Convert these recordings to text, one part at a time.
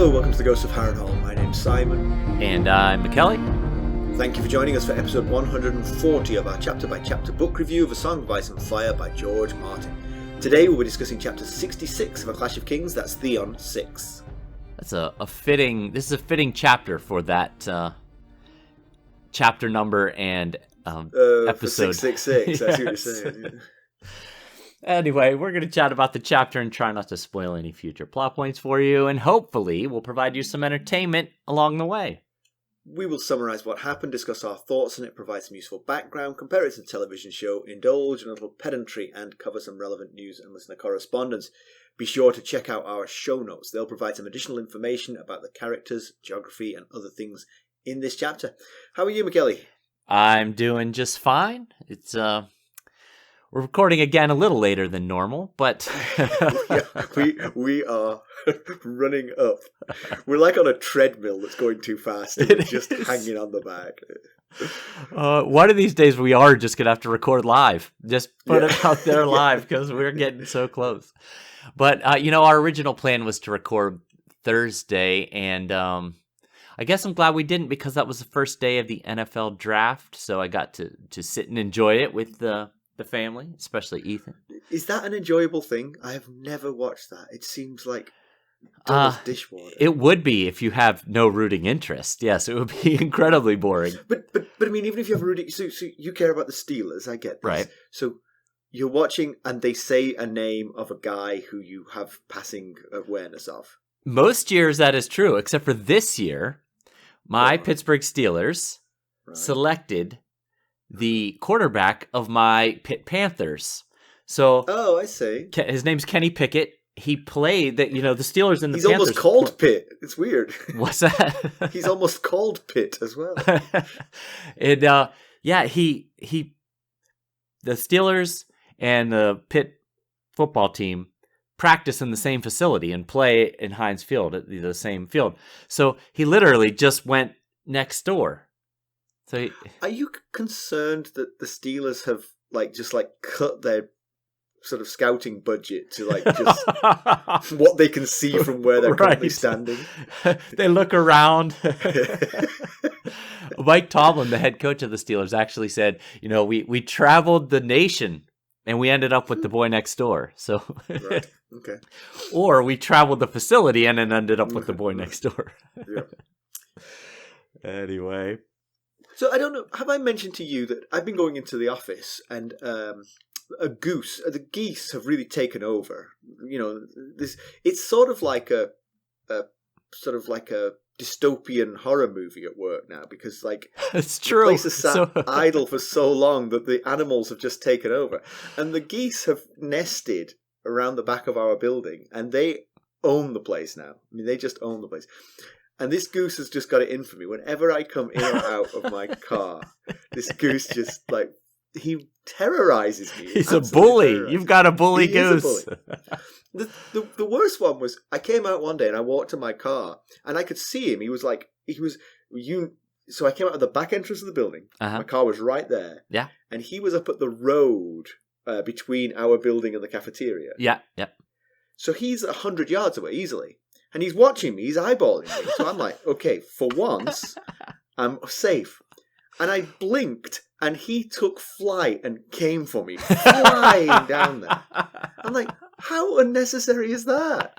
Hello, welcome to the Ghost of Harrenhal. My name's Simon. And I'm Mackelly. Thank you for joining us for episode 140 of our chapter-by-chapter book review of A Song of Ice and Fire by George Martin. Today we'll be discussing chapter 66 of A Clash of Kings, that's Theon 6. That's a fitting chapter for that chapter number and episode. For 666, I see what you're saying. Yeah. Anyway, we're going to chat about the chapter and try not to spoil any future plot points for you, and hopefully we'll provide you some entertainment along the way. We will summarise what happened, discuss our thoughts on it, provide some useful background, compare it to the television show, indulge in a little pedantry, and cover some relevant news and listener correspondence. Be sure to check out our show notes. They'll provide some additional information about the characters, geography, and other things in this chapter. How are you, Mackelly? I'm doing just fine. It's we're recording again a little later than normal, but we are running up. We're like on a treadmill that's going too fast and we're just hanging on the back. One of these days we are just gonna have to record live. Just put it out there live because we're getting so close. But our original plan was to record Thursday, and I guess I'm glad we didn't because that was the first day of the NFL draft, so I got to sit and enjoy it with the family, especially Ethan. Is that an enjoyable thing? I have never watched that. It seems like dull as dishwater. It would be if you have no rooting interest. Yes, it would be incredibly boring. But I mean, even if you have rooting, so you care about the Steelers, I get this. Right. So you're watching and they say a name of a guy who you have passing awareness of. Most years that is true, except for this year, my Pittsburgh Steelers selected the quarterback of my Pitt Panthers. So, I see. His name's Kenny Pickett. He played the Steelers and the He's Panthers. He's almost called Pitt. It's weird. What's that? He's almost called Pitt as well. And the Steelers and the Pitt football team practice in the same facility and play in Heinz Field, at the same field. So he literally just went next door. So are you concerned that the Steelers have just cut their sort of scouting budget to just what they can see from where they're currently standing? They look around. Mike Tomlin, the head coach of the Steelers, actually said, we traveled the nation and we ended up with the boy next door. So, right. Okay. Or we traveled the facility and then ended up with the boy next door. Yeah. Anyway. So I don't know, have I mentioned to you that I've been going into the office and the geese have really taken over. It's sort of like a dystopian horror movie at work now because it's true. The place has sat idle for so long that the animals have just taken over, and the geese have nested around the back of our building, and they own the place now. I mean, they just own the place. And this goose has just got it in for me. Whenever I come in or out of my car, this goose just he terrorizes me. He's a bully. You've got a bully goose. Is a bully. The worst one was I came out one day and I walked to my car and I could see him. So I came out of the back entrance of the building. Uh-huh. My car was right there. Yeah. And he was up at the road between our building and the cafeteria. Yeah. Yep. So he's 100 yards away easily. And he's watching me, he's eyeballing me. So I'm like, okay, for once, I'm safe. And I blinked, and he took flight and came for me, flying down there. I'm like, how unnecessary is that?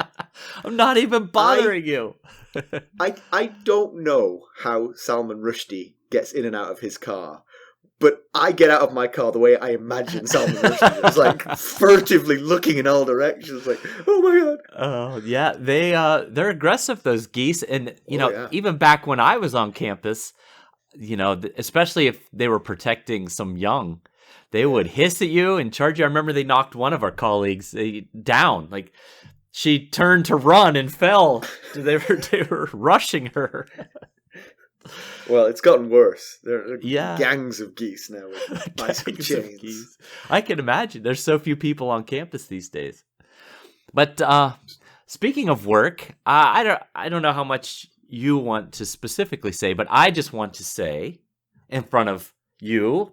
I'm not even bothering you. I don't know how Salman Rushdie gets in and out of his car. But I get out of my car the way I imagine Salman Rushdie. It's furtively looking in all directions, oh my god. Oh yeah, they're aggressive, those geese, and even back when I was on campus, especially if they were protecting some young, they would hiss at you and charge you. I remember they knocked one of our colleagues down. She turned to run and fell. They were rushing her. Well, it's gotten worse. There are gangs of geese now with bicycle chains. I can imagine. There's so few people on campus these days. But speaking of work, I don't know how much you want to specifically say, but I just want to say in front of you,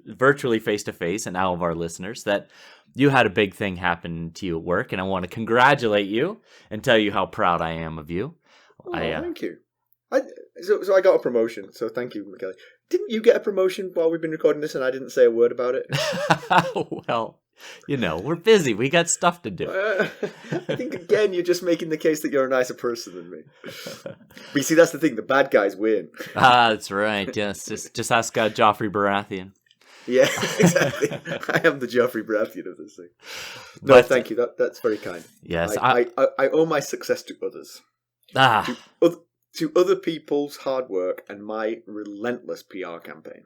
virtually face to face, and all of our listeners, that you had a big thing happen to you at work, and I want to congratulate you and tell you how proud I am of you. Oh, thank you. So I got a promotion, so thank you, Mackelly. Didn't you get a promotion while we've been recording this and I didn't say a word about it? Well, we're busy. We got stuff to do. I think, again, you're just making the case that you're a nicer person than me. But you see, that's the thing. The bad guys win. That's right. Yes. Just ask Joffrey Baratheon. Yeah, exactly. I am the Joffrey Baratheon of this thing. No, but, thank you. That's very kind. Yes. I owe my success to others. To other people's hard work and my relentless PR campaign.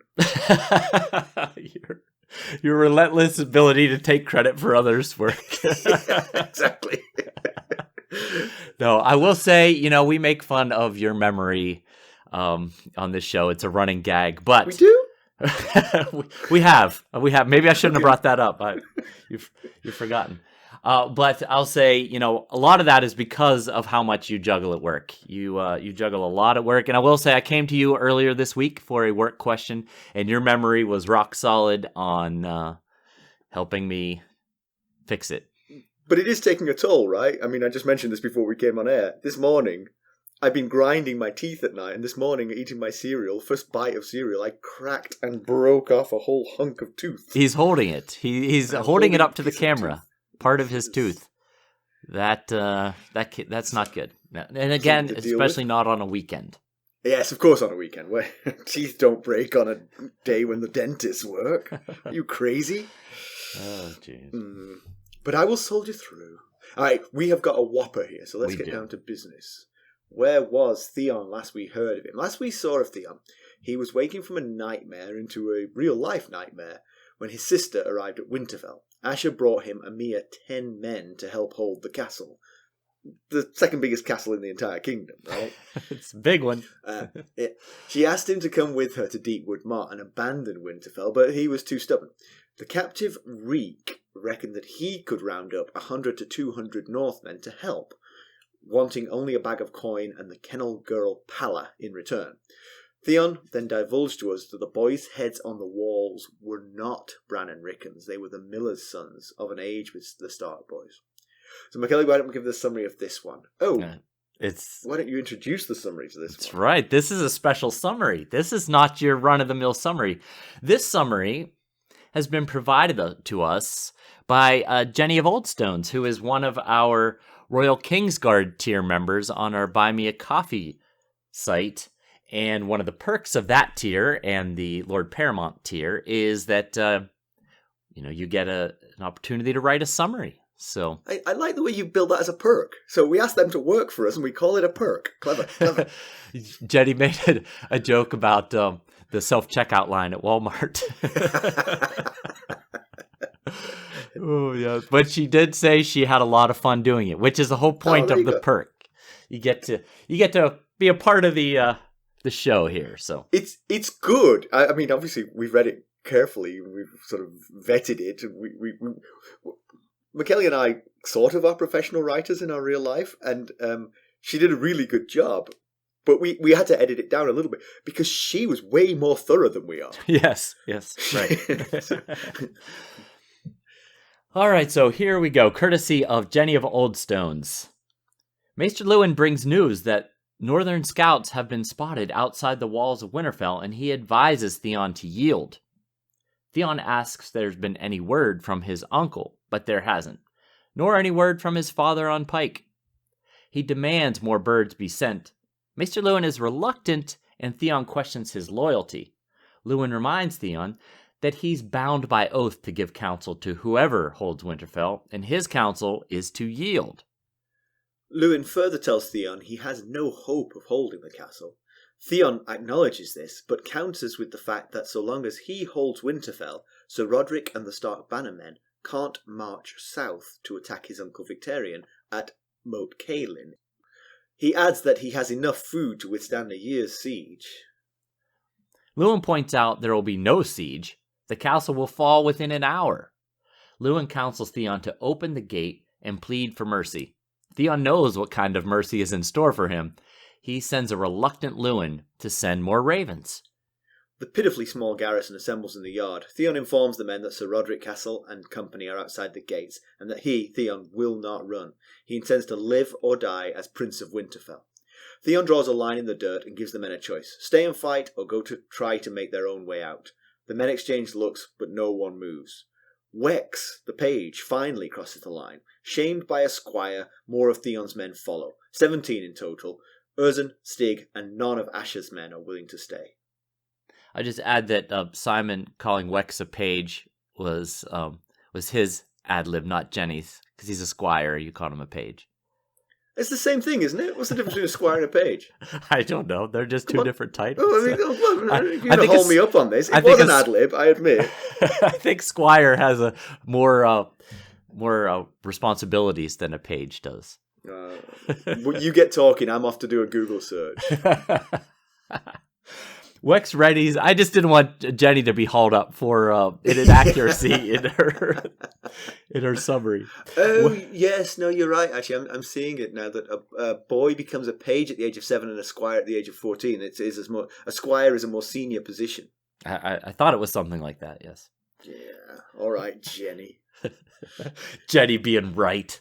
Your relentless ability to take credit for others' work. Yeah, exactly. No, I will say, we make fun of your memory on this show. It's a running gag, but we do. we have. Maybe I shouldn't have brought that up. You've forgotten. But I'll say, a lot of that is because of how much you juggle at work. You juggle a lot at work. And I will say I came to you earlier this week for a work question, and your memory was rock solid on helping me fix it. But it is taking a toll, right? I mean, I just mentioned this before we came on air. This morning, I've been grinding my teeth at night, and this morning, eating my cereal, first bite of cereal, I cracked and broke off a whole hunk of tooth. He's holding it. He's holding it up to the camera. Part of his tooth. That's not good. And again, especially not on a weekend. Yes, of course on a weekend where teeth don't break on a day when the dentists work. Are you crazy? Oh, jeez. But I will soldier through. All right, we have got a whopper here, so let's get down to business. Where was Theon last we heard of him? Last we saw of Theon, he was waking from a nightmare into a real-life nightmare when his sister arrived at Winterfell. Asha brought him a mere 10 men to help hold the castle. The second biggest castle in the entire kingdom, right? It's a big one. She asked him to come with her to Deepwood Motte and abandon Winterfell, but he was too stubborn. The captive Reek reckoned that he could round up 100 to 200 Northmen to help, wanting only a bag of coin and the kennel girl Palla in return. Theon then divulged to us that the boys' heads on the walls were not Bran and Rickon's. They were the miller's sons, of an age with the Stark boys. So, Mackelly, why don't we give the summary of this one? Why don't you introduce the summary to this one? That's right. This is a special summary. This is not your run-of-the-mill summary. This summary has been provided to us by Jenny of Oldstones, who is one of our Royal Kingsguard tier members on our Buy Me a Coffee site. And one of the perks of that tier and the Lord Paramount tier is that, you get an opportunity to write a summary. So I like the way you build that as a perk. So we ask them to work for us and we call it a perk. Clever. Jenny made a joke about the self-checkout line at Walmart. Oh, yeah. But she did say she had a lot of fun doing it, which is the whole point of the perk. You get to be a part of the show here. So it's good. I mean, obviously we've read it carefully. We've sort of vetted it. Mackelly and I sort of are professional writers in our real life, and she did a really good job. But we had to edit it down a little bit because she was way more thorough than we are. Yes, right. All right, so here we go. Courtesy of Jenny of Oldstones. Maester Luwin brings news that Northern scouts have been spotted outside the walls of Winterfell, and he advises Theon to yield. Theon asks if there's been any word from his uncle, but there hasn't, nor any word from his father on Pike. He demands more birds be sent. Maester Luwin is reluctant, and Theon questions his loyalty. Luwin reminds Theon that he's bound by oath to give counsel to whoever holds Winterfell, and his counsel is to yield. Luwin further tells Theon he has no hope of holding the castle. Theon acknowledges this, but counters with the fact that so long as he holds Winterfell, Sir Rodrik and the Stark bannermen can't march south to attack his uncle Victarion at Moat Cailin. He adds that he has enough food to withstand a year's siege. Luwin points out there will be no siege. The castle will fall within an hour. Luwin counsels Theon to open the gate and plead for mercy. Theon knows what kind of mercy is in store for him. He sends a reluctant Luwin to send more ravens. The pitifully small garrison assembles in the yard. Theon informs the men that Sir Rodrik Cassel and company are outside the gates, and that he, Theon, will not run. He intends to live or die as Prince of Winterfell. Theon draws a line in the dirt and gives the men a choice. Stay and fight, or go to try to make their own way out. The men exchange looks, but no one moves. Wex, the page, finally crosses the line. Shamed by a squire, more of Theon's men follow. 17 in total. Urzen, Stig, and none of Asha's men are willing to stay. I just add that Simon calling Wex a page was his ad-lib, not Jenny's, because he's a squire. You called him a page. It's the same thing, isn't it? What's the difference between a squire and a page? I don't know. They're just two different titles. Oh, I mean, you're going to hold me up on this. It was an ad-lib, I admit. I think squire has a more responsibilities than a page does. You get talking, I'm off to do a Google search. Wex readies. I just didn't want Jenny to be hauled up for inaccuracy in her summary. Oh, yes, no, you're right. Actually, I'm seeing it now that a boy becomes a page at the age of 7 and a squire at the age of 14. A squire is a more senior position. I thought it was something like that. Yes. Yeah. All right, Jenny. Jenny being right.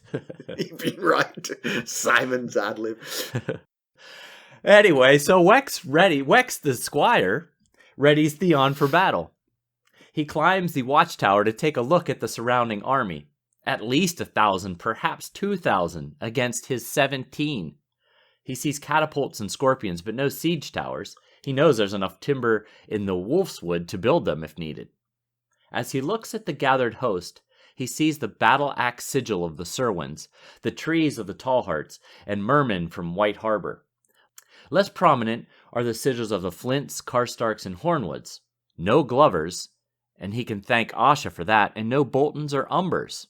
Being right. Simon's ad-lib. Anyway, so Wex the squire readies Theon for battle. He climbs the watchtower to take a look at the surrounding army. At least 1,000, perhaps 2,000, against his 17. He sees catapults and scorpions, but no siege towers. He knows there's enough timber in the wolf's wood to build them if needed. As he looks at the gathered host, he sees the battle-axe sigil of the Cerwins, the trees of the Tallhearts, and mermen from White Harbor. Less prominent are the sigils of the Flints, Karstarks, and Hornwoods. No Glovers, and he can thank Asha for that, and no Boltons or Umbers.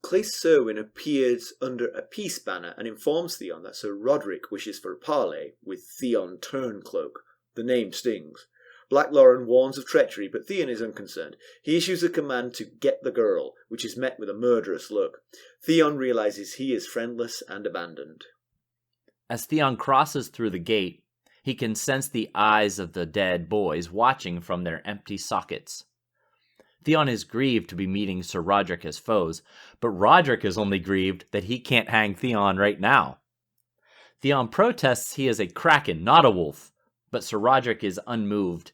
Claes Cerwin appears under a peace banner and informs Theon that Sir Rodrik wishes for a parley with Theon Turncloak. The name stings. Black Lauren warns of treachery, but Theon is unconcerned. He issues a command to get the girl, which is met with a murderous look. Theon realizes he is friendless and abandoned. As Theon crosses through the gate, he can sense the eyes of the dead boys watching from their empty sockets. Theon is grieved to be meeting Sir Rodrik as foes, but Rodrik is only grieved that he can't hang Theon right now. Theon protests he is a kraken, not a wolf, but Sir Rodrik is unmoved.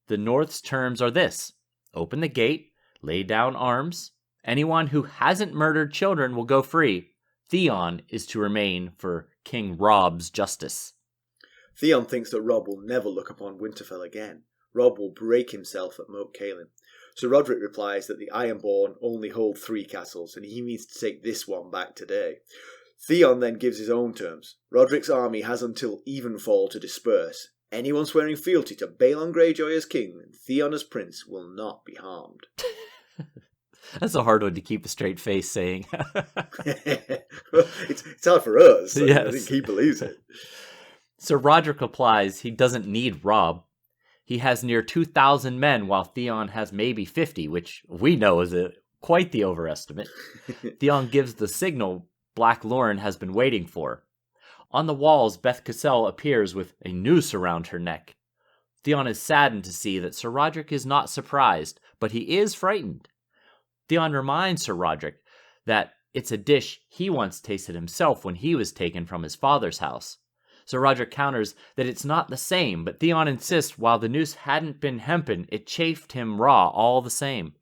The North's terms are this: open the gate, lay down arms. Anyone who hasn't murdered children will go free. Theon is to remain for King Robb's justice. Theon thinks that Robb will never look upon Winterfell again. Robb will break himself at Moat Cailin. Sir Rodrik replies that the Ironborn only hold 3 castles, and he means to take this one back today. Theon then gives his own terms. Rodrik's army has until evenfall to disperse. Anyone swearing fealty to Balon Greyjoy as king and Theon as prince will not be harmed. That's a hard one to keep a straight face saying. It's hard for us. So yes. I think he believes it. Sir Rodrik replies he doesn't need Robb. He has near 2,000 men, while Theon has maybe 50, which we know is quite the overestimate. Theon gives the signal Black Lauren has been waiting for. On the walls, Beth Cassel appears with a noose around her neck. Theon is saddened to see that Sir Rodrik is not surprised, but he is frightened. Theon reminds Sir Rodrik that it's a dish he once tasted himself when he was taken from his father's house. Sir Rodrik counters that it's not the same, but Theon insists while the noose hadn't been hempen, it chafed him raw all the same.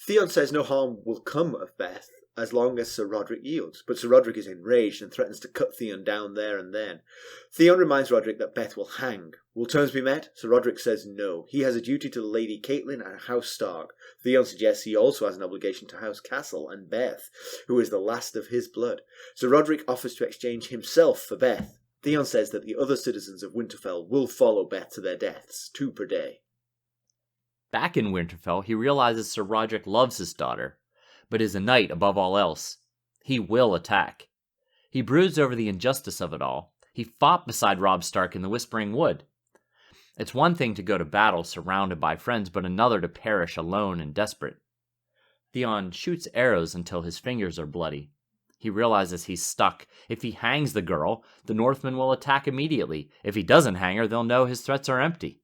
Theon says no harm will come of Beth as long as Sir Rodrik yields, but Sir Rodrik is enraged and threatens to cut Theon down there and then. Theon reminds Rodrik that Beth will hang. Will terms be met? Sir Rodrik says no. He has a duty to Lady Catelyn and House Stark. Theon suggests he also has an obligation to House Cassel and Beth, who is the last of his blood. Sir Rodrik offers to exchange himself for Beth. Theon says that the other citizens of Winterfell will follow Beth to their deaths, 2 per day. Back in Winterfell, he realizes Sir Rodrik loves his daughter, but is a knight above all else. He will attack. He broods over the injustice of it all. He fought beside Robb Stark in the Whispering Wood. It's one thing to go to battle surrounded by friends, but another to perish alone and desperate. Theon shoots arrows until his fingers are bloody. He realizes he's stuck. If he hangs the girl, the Northmen will attack immediately. If he doesn't hang her, they'll know his threats are empty.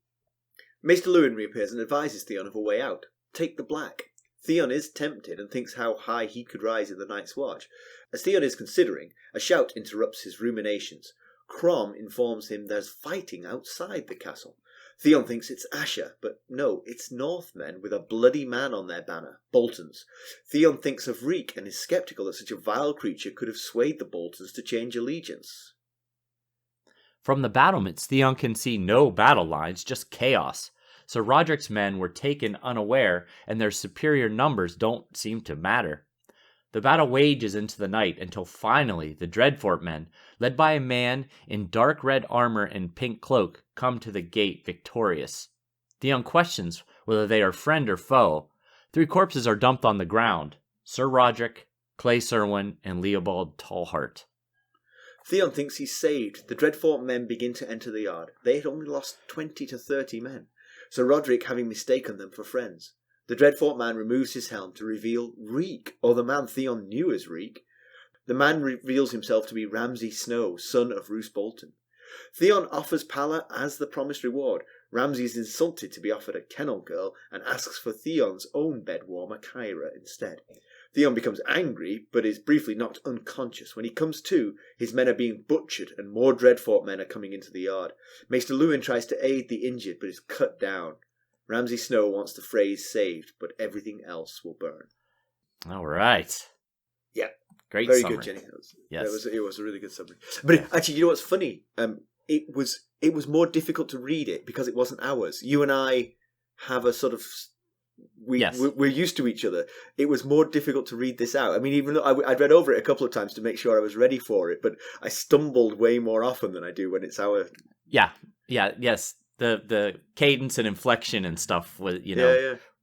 Maester Luwin reappears and advises Theon of a way out. Take the black. Theon is tempted and thinks how high he could rise in the Night's Watch. As Theon is considering, a shout interrupts his ruminations. Crom informs him there's fighting outside the castle. Theon thinks it's Asha, but no, it's northmen with a bloody man on their banner, Boltons. Theon thinks of Reek and is sceptical that such a vile creature could have swayed the Boltons to change allegiance. From the battlements, Theon can see no battle lines, just chaos. So Rodrik's men were taken unaware, and their superior numbers don't seem to matter. The battle wages into the night until finally the Dreadfort men, led by a man in dark red armor and pink cloak, come to the gate victorious. Theon questions whether they are friend or foe. 3 corpses are dumped on the ground: Sir Rodrik, Clay Serwyn, and Leopold Tallheart. Theon thinks he's saved. The Dreadfort men begin to enter the yard. They had only lost 20 to 30 men, Sir Rodrik having mistaken them for friends. The Dreadfort man removes his helm to reveal Reek, or the man Theon knew as Reek. The man reveals himself to be Ramsay Snow, son of Roose Bolton. Theon offers Palla as the promised reward. Ramsay is insulted to be offered a kennel girl and asks for Theon's own bedwarmer Kyra instead. Theon becomes angry, but is briefly knocked unconscious. When he comes to, his men are being butchered and more Dreadfort men are coming into the yard. Maester Luwin tries to aid the injured, but is cut down. Ramsay Snow wants the phrase saved, but everything else will burn. All right. Yeah. Great Very summary. good, Jenny. Yes. It was a really good summary. But actually, you know what's funny? It was more difficult to read it because it wasn't ours. You and I have a sort of... We're used to each other. It was more difficult to read this out. I mean, even though I'd read over it a couple of times to make sure I was ready for it, but I stumbled way more often than I do when it's our... Yes. The cadence and inflection and stuff, when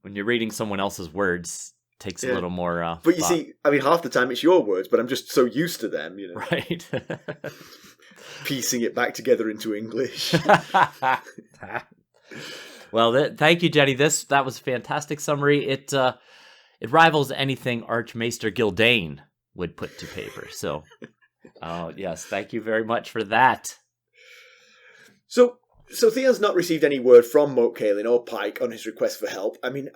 you're reading someone else's words, takes a little more But you thought. see, I mean, half the time it's your words, but I'm just so used to them, Right. piecing it back together into English. Well, thank you, Jenny. That was a fantastic summary. It rivals anything Archmaester Gildane would put to paper. So, yes, thank you very much for that. So Theon's not received any word from Moat Cailin or Pike on his request for help. I mean,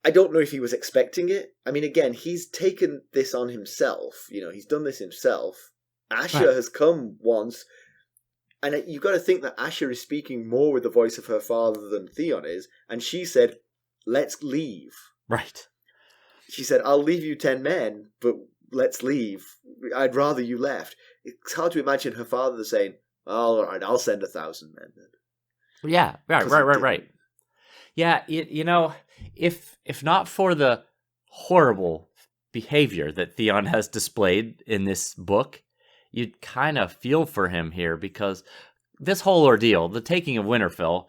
I don't know if he was expecting it. I mean, again, he's taken this on himself. He's done this himself. Asha has come once, and you've got to think that Asha is speaking more with the voice of her father than Theon is, and she said, "Let's leave." Right. She said, "I'll leave you 10 men, but let's leave. I'd rather you left." It's hard to imagine her father saying, "All right, I'll send 1,000 men then." Yeah, right. Yeah, if not for the horrible behavior that Theon has displayed in this book, you'd kind of feel for him here, because this whole ordeal, the taking of Winterfell,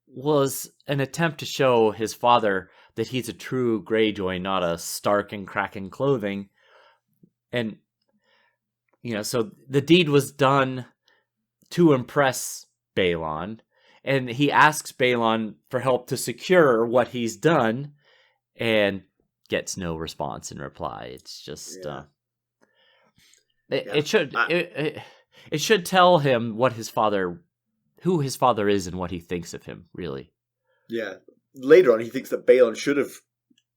was an attempt to show his father that he's a true Greyjoy, not a Stark in cracking clothing. And, so the deed was done to impress Balon, and he asks Balon for help to secure what he's done, and gets no response in reply. It's just it should tell him who his father is and what he thinks of him, really. Yeah. Later on, he thinks that Balon should have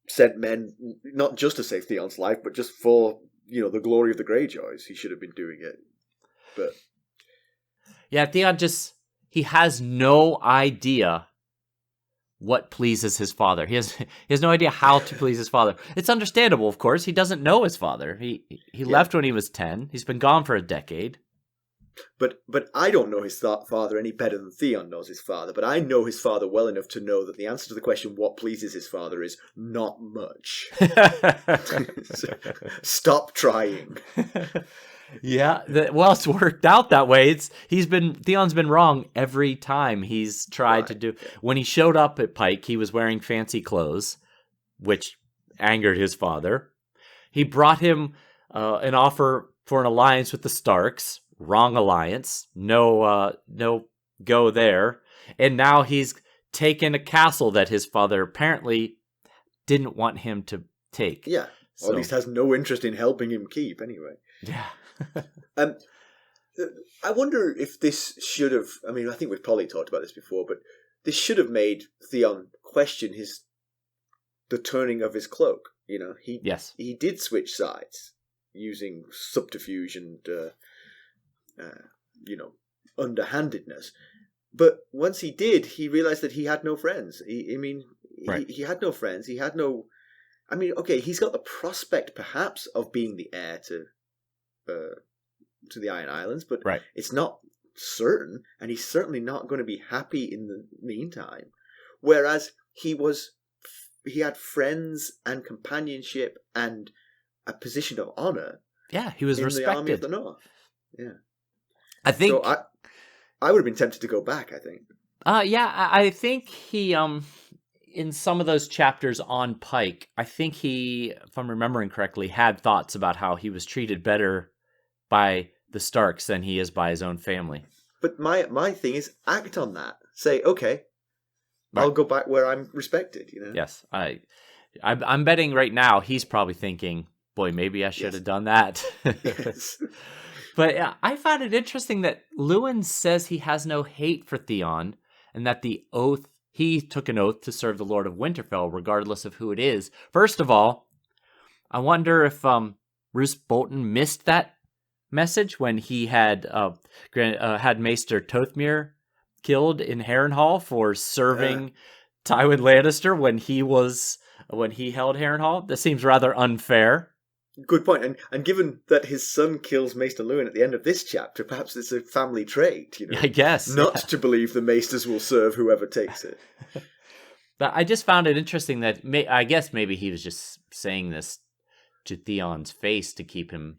sent men not just to save Theon's life, but just for the glory of the Greyjoys. He should have been doing it, but. Yeah, Theon he has no idea what pleases his father. He has no idea how to please his father. It's understandable, of course. He doesn't know his father. He left when he was 10. He's been gone for a decade. But I don't know his father any better than Theon knows his father. But I know his father well enough to know that the answer to the question, what pleases his father, is not much. Stop trying. Yeah, it's worked out that way. Theon's been wrong every time he's tried to do. When he showed up at Pike, he was wearing fancy clothes, which angered his father. He brought him an offer for an alliance with the Starks. Wrong alliance. No go there. And now he's taken a castle that his father apparently didn't want him to take. Yeah, or at least has no interest in helping him keep anyway. Yeah. I wonder if this should have... I mean, I think we've probably talked about this before, but this should have made Theon question the turning of his cloak. He did switch sides using subterfuge and underhandedness. But once he did, he realized that he had no friends. Right. He had no friends. He had no. I mean, okay, he's got the prospect perhaps of being the heir to the Iron Islands, but Right. it's not certain, and he's certainly not going to be happy in the meantime. Whereas he had friends and companionship and a position of honor. Yeah, he was in respected. the Army of the North. Yeah, I think. So I would have been tempted to go back. I think. I think he in some of those chapters on Pike, I think he, if I'm remembering correctly, had thoughts about how he was treated better by the Starks than he is by his own family. But my thing is act on that. Say, okay, Right. I'll go back where I'm respected. Yes, I'm betting right now he's probably thinking, boy, maybe I should have done that. Yes. But I found it interesting that Luwin says he has no hate for Theon, and that he took an oath to serve the Lord of Winterfell, regardless of who it is. First of all, I wonder if Roose Bolton missed that message when he had Maester Tothmere killed in Harrenhal for serving Tywin Lannister when he held Harrenhal. That seems rather unfair. Good point. And given that his son kills Maester Luwin at the end of this chapter, perhaps it's a family trait, I guess. Not to believe the Maesters will serve whoever takes it. But I just found it interesting that I guess maybe he was just saying this to Theon's face to keep him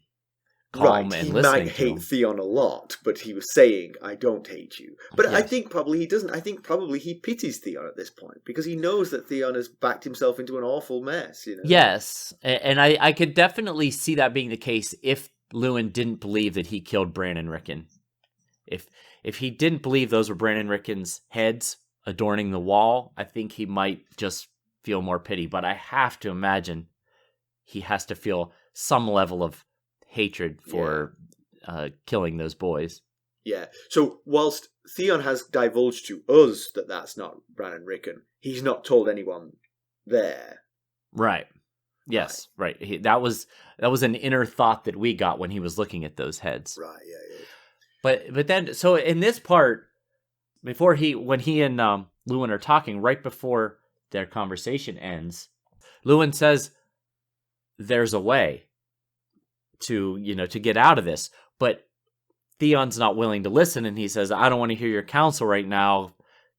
calm and listening to him. He might hate Theon a lot, but he was saying, I don't hate you. But yes. I think probably he doesn't. I think probably he pities Theon at this point, because he knows that Theon has backed himself into an awful mess. Yes, and I could definitely see that being the case if Luwin didn't believe that he killed Bran and Rickon. If he didn't believe those were Bran and Rickon's heads adorning the wall, I think he might just feel more pity. But I have to imagine he has to feel some level of hatred for killing those boys. Yeah. So whilst Theon has divulged to us that that's not Bran and Rickon, he's not told anyone there. Right. Yes. Right. That was an inner thought that we got when he was looking at those heads. Right. Yeah. But then, so in this part, when he and Luwin are talking, right before their conversation ends, Luwin says, "There's a way to get out of this," but Theon's not willing to listen, and he says, "I don't want to hear your counsel right now.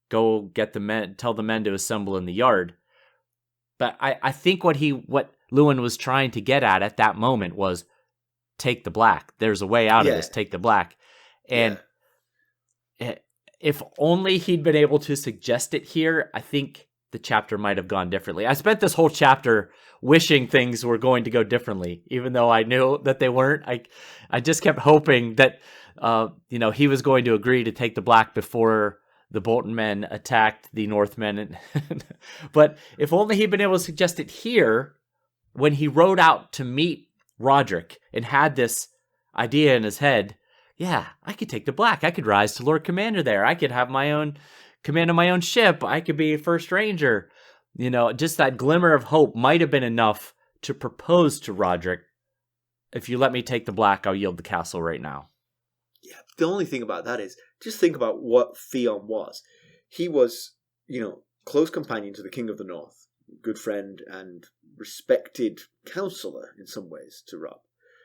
Go get the men. Tell the men to assemble in the yard." But I think what Luwin was trying to get at that moment was, take the black. There's a way out of this. Take the black. And if only he'd been able to suggest it here, I think the chapter might have gone differently. I spent this whole chapter wishing things were going to go differently, even though I knew that they weren't. I just kept hoping that he was going to agree to take the black before the Bolton men attacked the Northmen. But if only he'd been able to suggest it here when he rode out to meet Rodrik and had this idea in his head. Yeah, I could take the black. I could rise to Lord Commander there. I could have my own command of my own ship. I could be a first ranger. Just that glimmer of hope might have been enough to propose to Rodrik. If you let me take the black, I'll yield the castle right now. Yeah, the only thing about that is, just think about what Theon was. He was, close companion to the King of the North, good friend and respected counselor in some ways to Robb.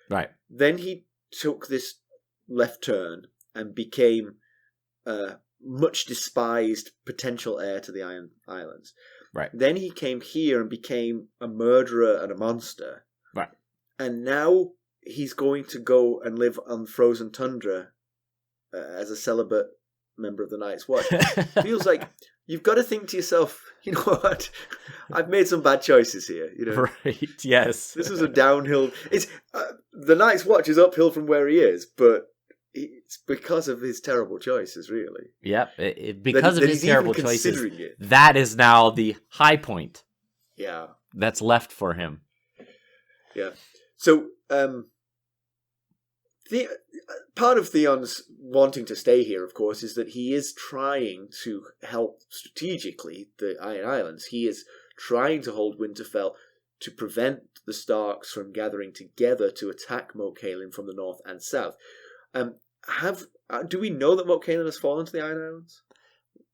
Right. Then he took this left turn and became much despised potential heir to the Iron Islands. Right. Then he came here and became a murderer and a monster. Right. And now he's going to go and live on frozen tundra as a celibate member of the Night's Watch. Feels like you've got to think to yourself, you know what? I've made some bad choices here. Right? Yes. This is a downhill. It's the Night's Watch is uphill from where he is, but it's because of his terrible choices, really. Yep. Because of his terrible choices, that is now the high point. Yeah. That's left for him. Yeah. So, part of Theon's wanting to stay here, of course, is that he is trying to help strategically the Iron Islands. He is trying to hold Winterfell to prevent the Starks from gathering together to attack Mackelly from the north and south. do we know that Moat Cailin has fallen to the Iron Islands?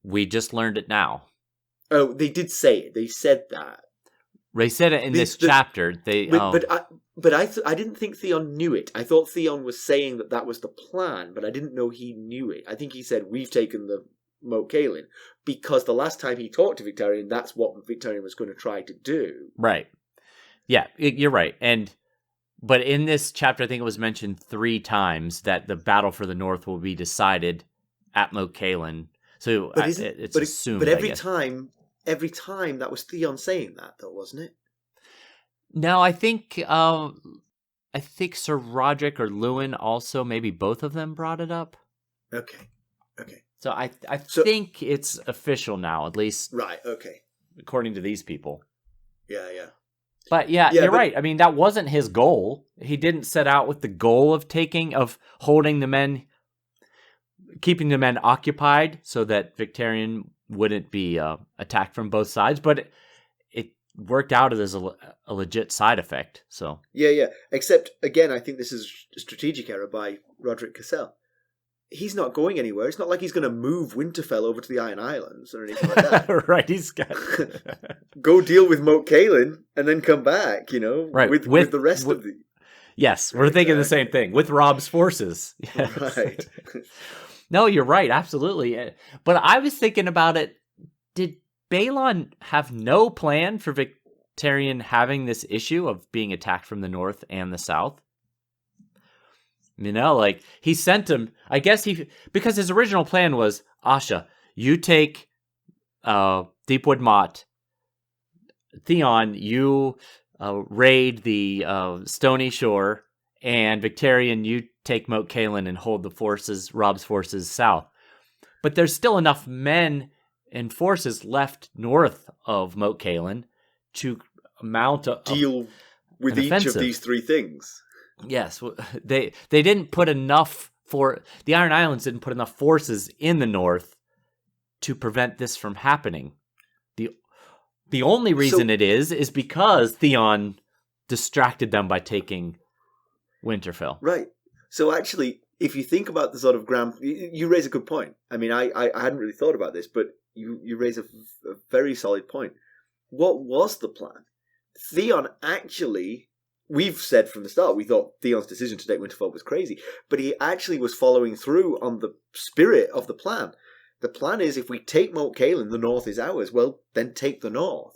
We just learned it now. Oh, they did say it. They said that. They said it in this chapter. But I didn't think Theon knew it. I thought Theon was saying that was the plan, but I didn't know he knew it. I think he said, we've taken the Moat Cailin, because the last time he talked to Victarion, that's what Victarion was going to try to do. Right. Yeah, you're right. But in this chapter, I think it was mentioned 3 times that the battle for the North will be decided at Moat Cailin. So it's assumed. But every time that was Theon saying that, though, wasn't it? No, I think Sir Rodrik or Luwin also, maybe both of them brought it up. Okay. So I think it's official now, at least. Right. Okay. According to these people. Yeah. But you're right. I mean, that wasn't his goal. He didn't set out with the goal of holding the men, keeping the men occupied so that Victarion wouldn't be attacked from both sides. But it worked out as a legit side effect. So yeah. Except again, I think this is a strategic error by Rodrik Cassel. He's not going anywhere. It's not like he's going to move Winterfell over to the Iron Islands or anything like that. Right, he's got go deal with Moat Cailin and then come back. Right, with the rest of the. Yes, we're thinking the same thing with Robb's forces. Yes. Right. No, you're right, absolutely. But I was thinking about it. Did Balon have no plan for Victarion having this issue of being attacked from the north and the south? He sent him, I guess because his original plan was, Asha, you take Deepwood Motte. Theon, you raid the Stony Shore, and Victarion, you take Moat Cailin and hold Robb's forces south. But there's still enough men and forces left north of Moat Cailin to mount deal with each of these 3 things. Yes, they didn't put enough the Iron Islands didn't put enough forces in the north to prevent this from happening. The only reason it is because Theon distracted them by taking Winterfell. Right. So actually, if you think about the sort of you raise a good point. I mean, I hadn't really thought about this, but you raise a very solid point. What was the plan? Theon actually. We've said from the start we thought Theon's decision to take Winterfell was crazy, but he actually was following through on the spirit of the plan. The plan is, if we take Moat Cailin, the north is ours. Well, then take the north.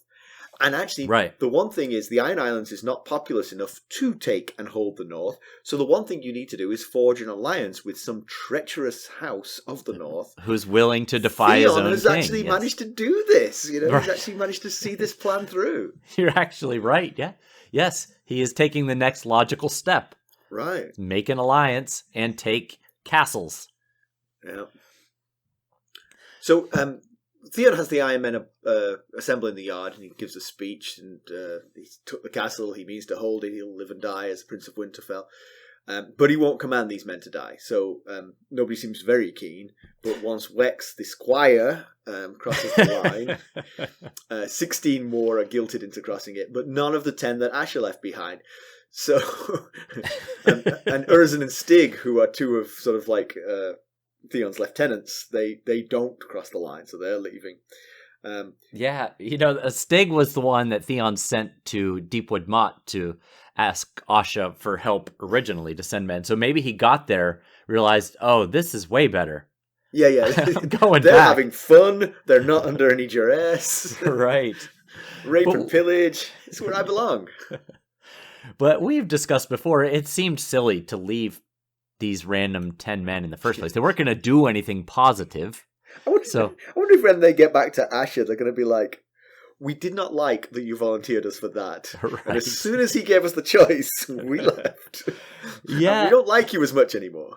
And actually, The one thing is, the Iron Islands is not populous enough to take and hold the north. So the one thing you need to do is forge an alliance with some treacherous house of the north, who's willing to defy his own king. Theon has actually managed to do this. He's actually managed to see this plan through. You're actually right. Yeah. Yes, he is taking the next logical step. Right. Make an alliance and take castles. Yeah. So Theon has the Iron Men assemble in the yard, and he gives a speech, and he took the castle, he means to hold it, he'll live and die as Prince of Winterfell. But he won't command these men to die, so nobody seems very keen. But once Wex, the squire, crosses the line, 16 more are guilted into crossing it, but none of the 10 that Asha left behind. So, and Urzin and Stig, who are 2 of sort of like Theon's lieutenants, they don't cross the line, so they're leaving. Stig was the one that Theon sent to Deepwood Motte to ask Asha for help originally to send men. So maybe he got there, realized, oh, this is way better. Yeah. They're having fun. They're not under any duress. Right. Rape and pillage. It's where I belong. But we've discussed before, it seemed silly to leave these random 10 men in the first place. They weren't going to do anything positive. I wonder if when they get back to Asha, they're going to be like, we did not like that you volunteered us for that. Right. And as soon as he gave us the choice, we left. Yeah. And we don't like you as much anymore.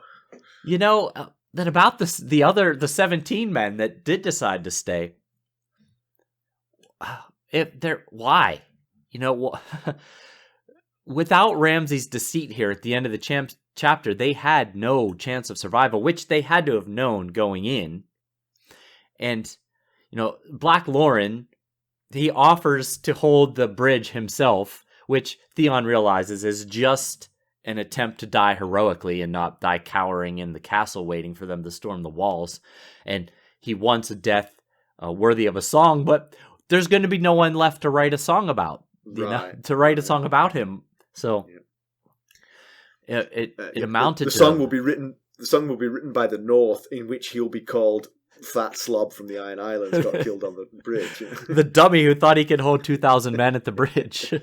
That about the 17 men that did decide to stay, why? Without Ramsay's deceit here at the end of the chapter, they had no chance of survival, which they had to have known going in. And, Black Lauren, he offers to hold the bridge himself, which Theon realizes is just an attempt to die heroically and not die cowering in the castle waiting for them to storm the walls. And he wants a death worthy of a song, but there's going to be no one left to write a song about, to write a song about him. So it amounted the to... song will be written. The song will be written by the North, in which he'll be called Fat Slob from the Iron Islands got killed on the bridge. The dummy who thought he could hold 2,000 men at the bridge.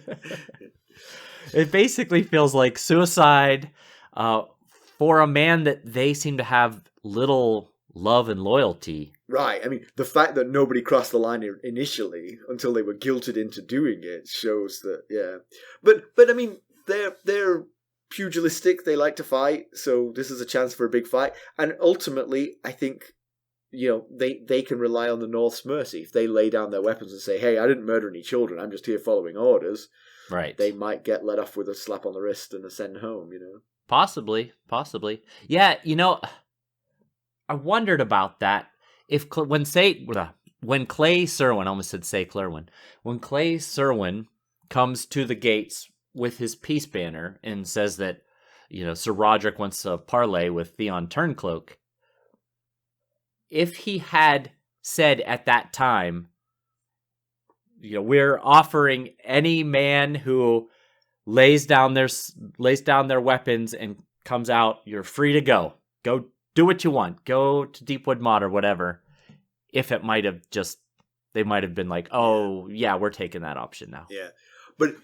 It basically feels like suicide for a man that they seem to have little love and loyalty. Right. I mean, the fact that nobody crossed the line initially until they were guilted into doing it shows that, yeah. But I mean, they're pugilistic. They like to fight, so this is a chance for a big fight. And ultimately, I think, they can rely on the North's mercy. If they lay down their weapons and say, hey, I didn't murder any children, I'm just here following orders, right? They might get let off with a slap on the wrist and a send home, Possibly. Yeah, I wondered about that. When Clay Serwyn, I almost said Say Clerwyn, when Clay Serwyn comes to the gates with his peace banner and says that, Sir Rodrik wants a parlay with Theon Turncloak, if he had said at that time, we're offering any man who lays down their weapons and comes out, you're free to go do what you want, go to Deepwood Motte or whatever. If it might have they might have been like, oh yeah, we're taking that option now. Yeah, but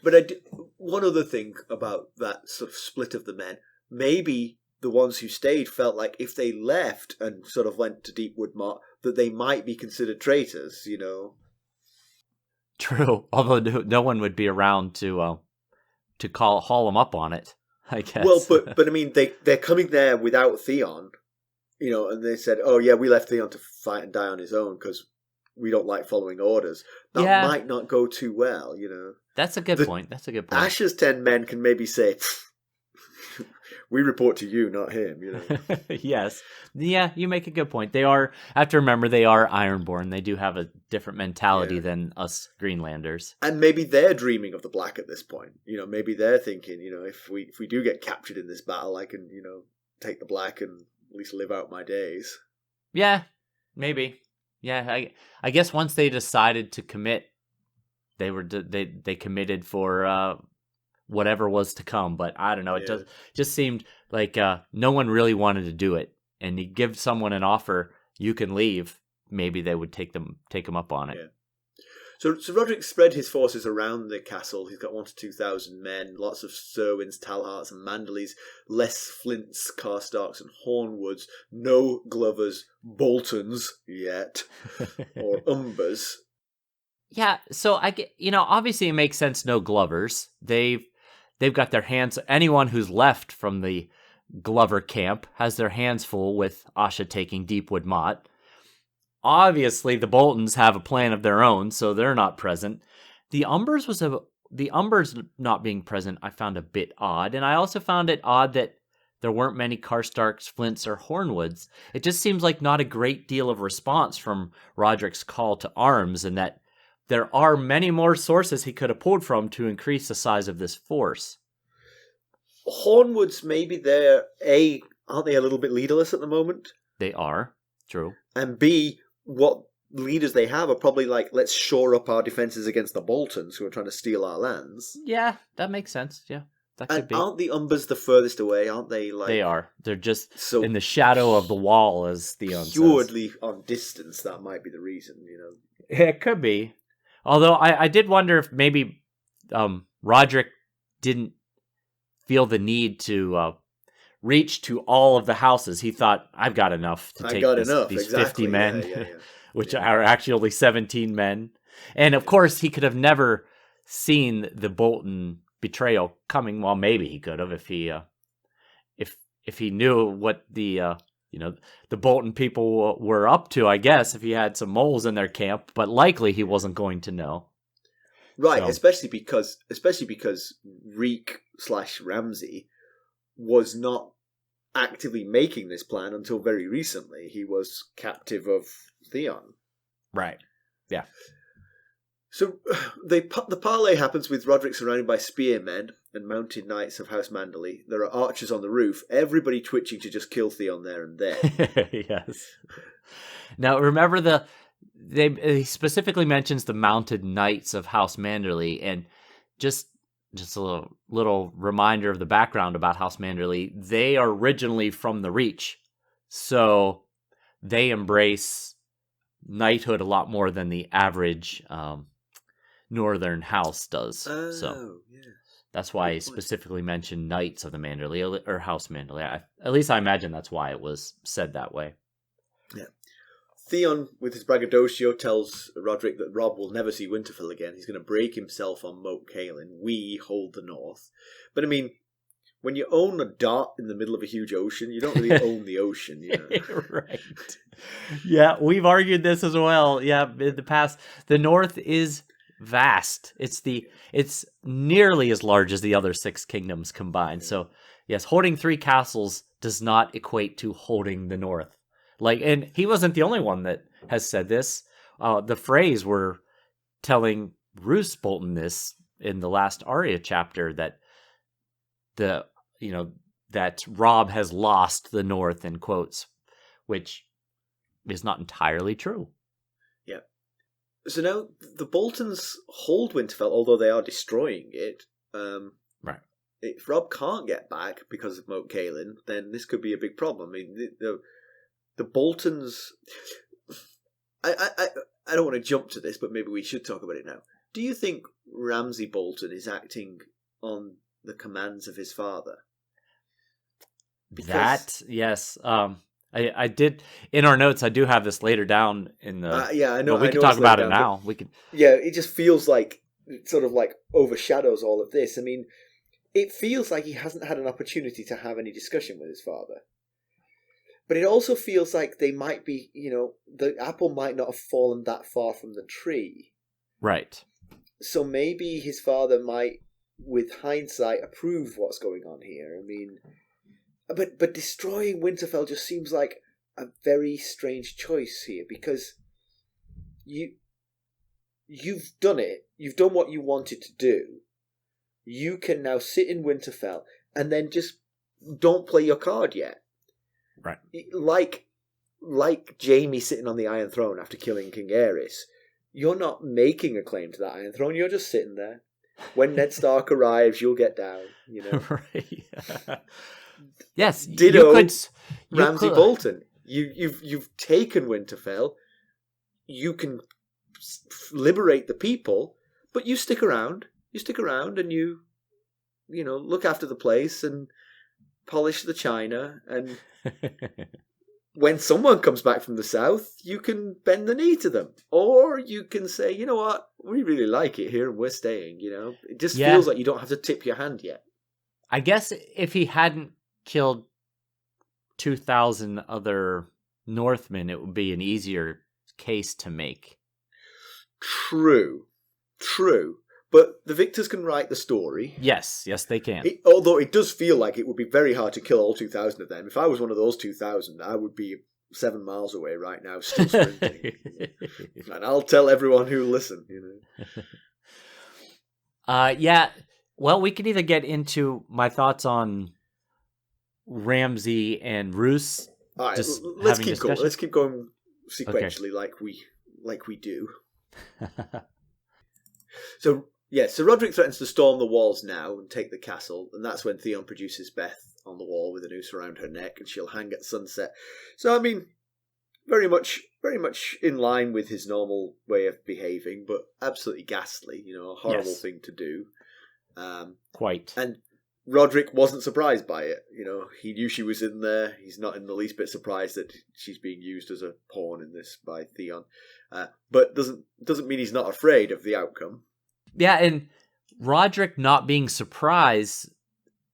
one other thing about that sort of split of the men, maybe the ones who stayed felt like if they left and sort of went to Deepwood Motte, that they might be considered traitors. True, although no one would be around to haul them up on it, I guess. Well, but I mean, they're coming there without Theon, and they said, oh yeah, we left Theon to fight and die on his own because we don't like following orders. That might not go too well, That's a good point. Asha's 10 men can maybe say, we report to you, not him, Yes. Yeah, you make a good point. They are, I have to remember, they are Ironborn. They do have a different mentality than us Greenlanders. And maybe they're dreaming of the Black at this point. Maybe they're thinking, if we do get captured in this battle, I can, take the Black and at least live out my days. Yeah, maybe. Yeah, I guess once they decided to commit, they committed for whatever was to come. But I don't know. It just seemed like no one really wanted to do it. And you give someone an offer, you can leave. Maybe they would take them up on it. Yeah. So Rodrik spread his forces around the castle. He's got 1,000 to 2,000 men, lots of Serwyns, Talharts, and Manderleys, less Flints, Karstarks, and Hornwoods, no Glovers, Boltons yet, or Umbers. Yeah, so I get, obviously it makes sense. No Glovers. They've got their hands. Anyone who's left from the Glover camp has their hands full with Asha taking Deepwood Motte. Obviously, the Boltons have a plan of their own, so they're not present. The Umbers not being present, I found a bit odd, and I also found it odd that there weren't many Karstarks, Flints, or Hornwoods. It just seems like not a great deal of response from Rodrik's call to arms, and that there are many more sources he could have pulled from to increase the size of this force. Hornwoods, maybe aren't they a little bit leaderless at the moment? They are, true. And B, what leaders they have are probably like, let's shore up our defenses against the Boltons who are trying to steal our lands. Yeah, that makes sense. Yeah, that could be. Aren't the Umbers the furthest away? Aren't they? They are. They're just in the shadow of the wall, as Theon says. Purely on distance, that might be the reason. It could be. Although I did wonder if maybe Rodrik didn't feel the need to reach to all of the houses. He thought, I've got enough to take these 50 men, which are actually only 17 men. And of course, he could have never seen the Bolton betrayal coming. Well, maybe he could have if he knew what the Bolton people were up to, I guess, if he had some moles in their camp. But likely he wasn't going to know. Right, so. especially because Reek / Ramsay was not actively making this plan until very recently. He was captive of Theon. Right. Yeah. So the parlay happens with Rodrik surrounded by spearmen and mounted knights of House Mackelly. There are archers on the roof, everybody twitching to just kill Theon there and then. Yes. Now, remember he specifically mentions the mounted knights of House Manderley, and just a little reminder of the background about House Manderley. They are originally from the Reach, so they embrace knighthood a lot more than the average northern house does. So yeah. That's why I specifically mentioned Knights of the Manderley, or House Manderley. At least I imagine that's why it was said that way. Yeah. Theon, with his braggadocio, tells Rodrik that Robb will never see Winterfell again. He's going to break himself on Moat Cailin. We hold the north. But I mean, when you own a dot in the middle of a huge ocean, you don't really own the ocean, you know? Right. Yeah, we've argued this as well. Yeah, in the past, the north is vast. It's nearly as large as the other 6 kingdoms combined. So yes, holding 3 castles does not equate to holding the north. And he wasn't the only one that has said this. The Freys were telling Roose Bolton this in the last Arya chapter, that that Robb has lost the north, in quotes, which is not entirely true. Yeah. So now the Boltons hold Winterfell, although they are destroying it. Right. If Robb can't get back because of Moat Cailin, then this could be a big problem. I mean, the Boltons... I don't want to jump to this, but maybe we should talk about it now. Do you think Ramsay Bolton is acting on the commands of his father? Yes. I did, in our notes, I do have this later down in the... yeah, I know. But we can talk about it now. We can. Yeah, it just feels like it sort of like overshadows all of this. I mean, it feels like he hasn't had an opportunity to have any discussion with his father. But it also feels like they might be, the apple might not have fallen that far from the tree. Right. So maybe his father might, with hindsight, approve what's going on here. I mean, but destroying Winterfell just seems like a very strange choice here, because you've done it. You've done what you wanted to do. You can now sit in Winterfell and then just don't play your card yet. Right. Like Jaime sitting on the Iron Throne after killing King Aerys, you're not making a claim to that Iron Throne, you're just sitting there. When Ned Stark arrives, you'll get down, Right. Yes. Ditto Ramsay Bolton. You've taken Winterfell. You can liberate the people, but you stick around. You stick around and you look after the place and polish the china, and when someone comes back from the south, you can bend the knee to them, or you can say, you know what, we really like it here and we're staying. It just feels like you don't have to tip your hand yet. I guess if he hadn't killed 2,000 other Northmen, it would be an easier case to make. True. But the victors can write the story. Yes, they can. Although it does feel like it would be very hard to kill all 2,000 of them. If I was one of those 2,000, I would be 7 miles away right now, still sprinting. And I'll tell everyone who'll listen. Yeah. Well, we can either get into my thoughts on Ramsay and Roose. All right, let's keep going. Let's keep going sequentially, okay. like we do. So Rodrik threatens to storm the walls now and take the castle, and that's when Theon produces Beth on the wall with a noose around her neck, and she'll hang at sunset. So, I mean, very much in line with his normal way of behaving, but absolutely ghastly, a horrible thing to do. Quite. And Rodrik wasn't surprised by it. He knew she was in there. He's not in the least bit surprised that she's being used as a pawn in this by Theon. But doesn't mean he's not afraid of the outcome. Yeah, and Rodrik not being surprised,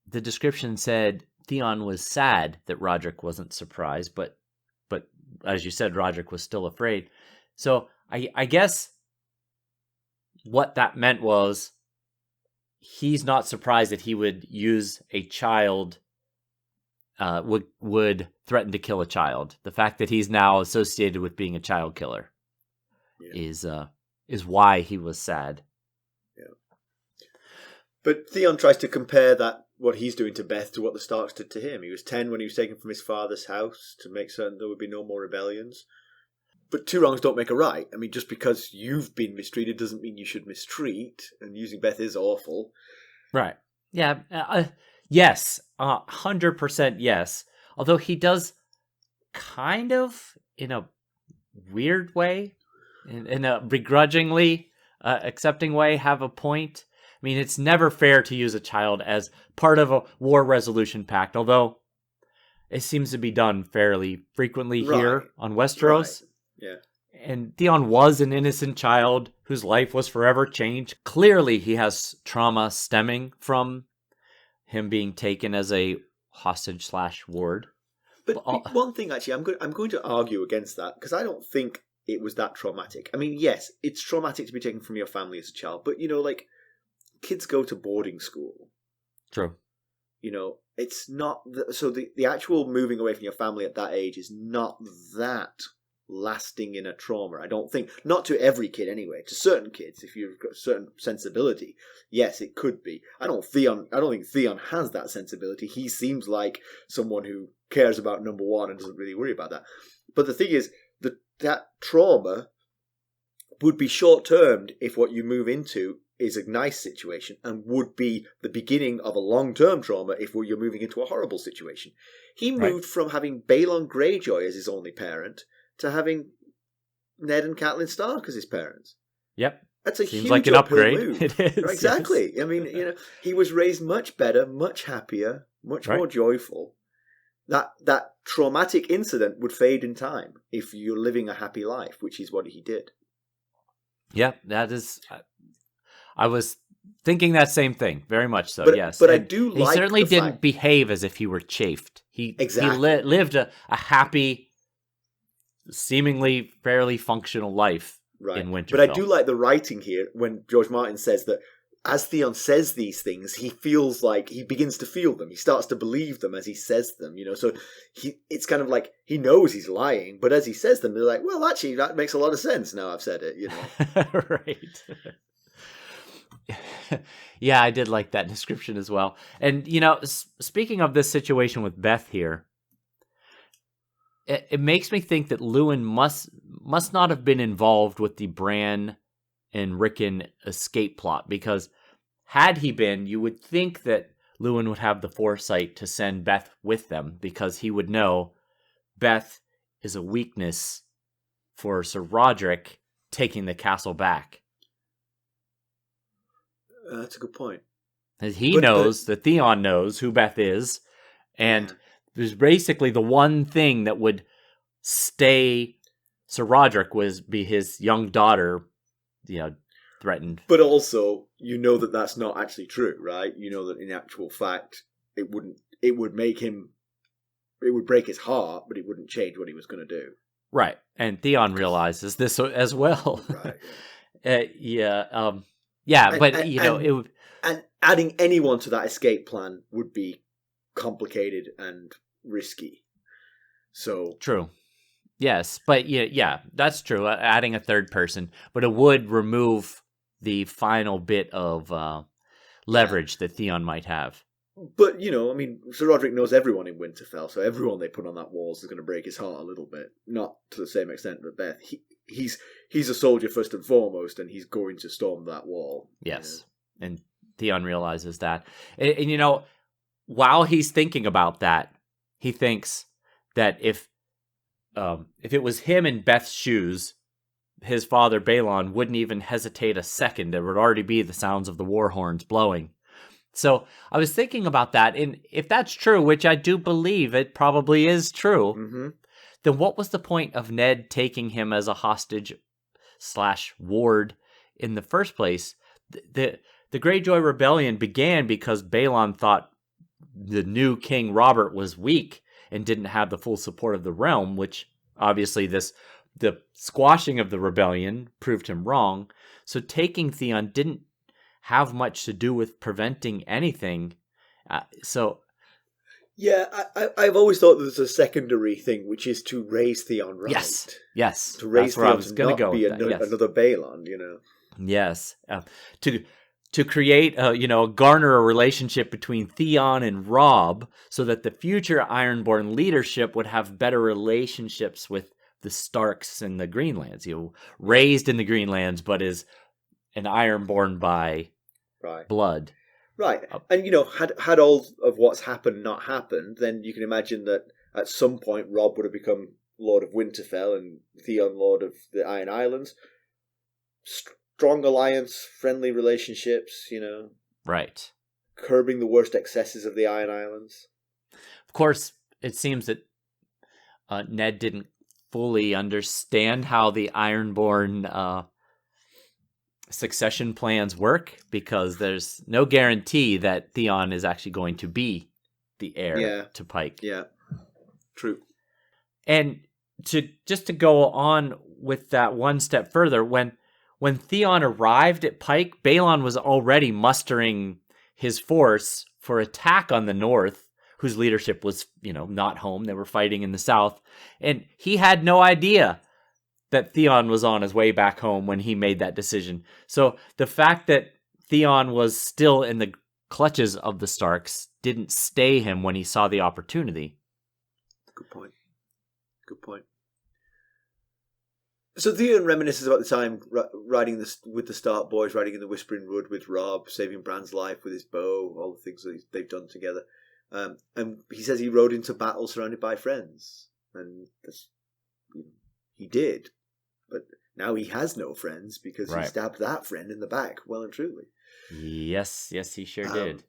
the description said Theon was sad that Rodrik wasn't surprised, but as you said, Rodrik was still afraid. So I guess what that meant was he's not surprised that he would use a child, would threaten to kill a child. The fact that he's now associated with being a child killer is is why he was sad. Yeah. But Theon tries to compare what he's doing to Beth to what the Starks did to him. He was 10 when he was taken from his father's house to make certain there would be no more rebellions. But 2 wrongs don't make a right. I mean, just because you've been mistreated doesn't mean you should mistreat. And using Beth is awful. Right. Yeah. Yes. 100% yes. Although he does kind of, in a weird way, in a begrudgingly accepting way, have a point. I mean, it's never fair to use a child as part of a war resolution pact, although it seems to be done fairly frequently here on Westeros. Right. Yeah. And Theon was an innocent child whose life was forever changed. Clearly, he has trauma stemming from him being taken as a hostage/ward. But one thing, actually, I'm going to argue against that, because I don't think it was that traumatic. I mean, yes, it's traumatic to be taken from your family as a child, but, like, kids go to boarding school. True. It's not... So the actual moving away from your family at that age is not that lasting in a trauma, I don't think. Not to every kid, anyway. To certain kids, if you've got a certain sensibility, yes, it could be. I don't think Theon has that sensibility. He seems like someone who cares about number one and doesn't really worry about that. But the thing is, that trauma would be short-termed if what you move into is a nice situation, and would be the beginning of a long-term trauma if you're moving into a horrible situation. He moved from having Balon Greyjoy as his only parent to having Ned and Catelyn Stark as his parents. Yep. That's a Seems huge like an upgrade. move. It is. Exactly. Yes. I mean, he was raised much better, much happier, much more joyful. That traumatic incident would fade in time if you're living a happy life, which is what he did. Yeah, that is... I was thinking that same thing, very much so, yes. But and I do he like certainly the didn't fact... behave as if he were chafed. He lived a happy, seemingly fairly functional life in Winterfell. But I do like the writing here when George Martin says that as Theon says these things, he feels like he begins to feel them. He starts to believe them as he says them, So it's kind of like he knows he's lying, but as he says them, they're like, well, actually, that makes a lot of sense now I've said it, Right. Yeah, I did like that description as well. And, speaking of this situation with Beth here, it makes me think that Luwin must not have been involved with the Bran and Rickon escape plot, because had he been, you would think that Luwin would have the foresight to send Beth with them, because he would know Beth is a weakness for Sir Rodrik taking the castle back. That's a good point. He knows that Theon knows who Beth is, and there's basically the one thing that would stay Sir Rodrik would be his young daughter, threatened. But also, that that's not actually true, right? That in actual fact, it would break his heart, but it wouldn't change what he was going to do. Right, and Theon realizes this as well. Right. It would... And adding anyone to that escape plan would be complicated and risky. So true. Yes, but yeah, that's true. Adding a third person, but it would remove the final bit of leverage that Theon might have. But, Sir Rodrik knows everyone in Winterfell, so everyone they put on that wall is going to break his heart a little bit. Not to the same extent that Beth. He's a soldier first and foremost, and he's going to storm that wall. Yes, and Theon realizes that. And while he's thinking about that, he thinks that if it was him in Beth's shoes, his father Balon wouldn't even hesitate a second. There would already be the sounds of the war horns blowing. So I was thinking about that, and if that's true, which I do believe it probably is true, then what was the point of Ned taking him as a hostage/ward in the first place? The Greyjoy Rebellion began because Balon thought the new King Robert was weak and didn't have the full support of the realm, which obviously the squashing of the rebellion proved him wrong. So taking Theon didn't have much to do with preventing anything. So Yeah, I've always thought there's a secondary thing, which is to raise Theon right. Yes. To raise That's where I Theon was to going to not go be with that. Yes. another Balon, you know. Yes. To create, garner a relationship between Theon and Robb so that the future Ironborn leadership would have better relationships with the Starks and the Greenlands. Raised in the Greenlands, but is an Ironborn by blood. Right. And, had all of what's happened not happened, then you can imagine that at some point Robb would have become Lord of Winterfell and Theon Lord of the Iron Islands. Strong alliance, friendly relationships, Right. Curbing the worst excesses of the Iron Islands. Of course, it seems that Ned didn't fully understand how the Ironborn succession plans work, because there's no guarantee that Theon is actually going to be the heir to Pike. Yeah, true. And to go on with that one step further, when Theon arrived at Pike, Balon was already mustering his force for attack on the north, whose leadership was, not home. They were fighting in the south. And he had no idea that Theon was on his way back home when he made that decision. So the fact that Theon was still in the clutches of the Starks didn't stay him when he saw the opportunity. Good point. So Theon reminisces about the time riding with the Stark boys, riding in the Whispering Wood with Robb, saving Bran's life with his bow, all the things that they've done together. And he says he rode into battle surrounded by friends. And he did. But now he has no friends because he stabbed that friend in the back, well and truly. Yes, he sure did.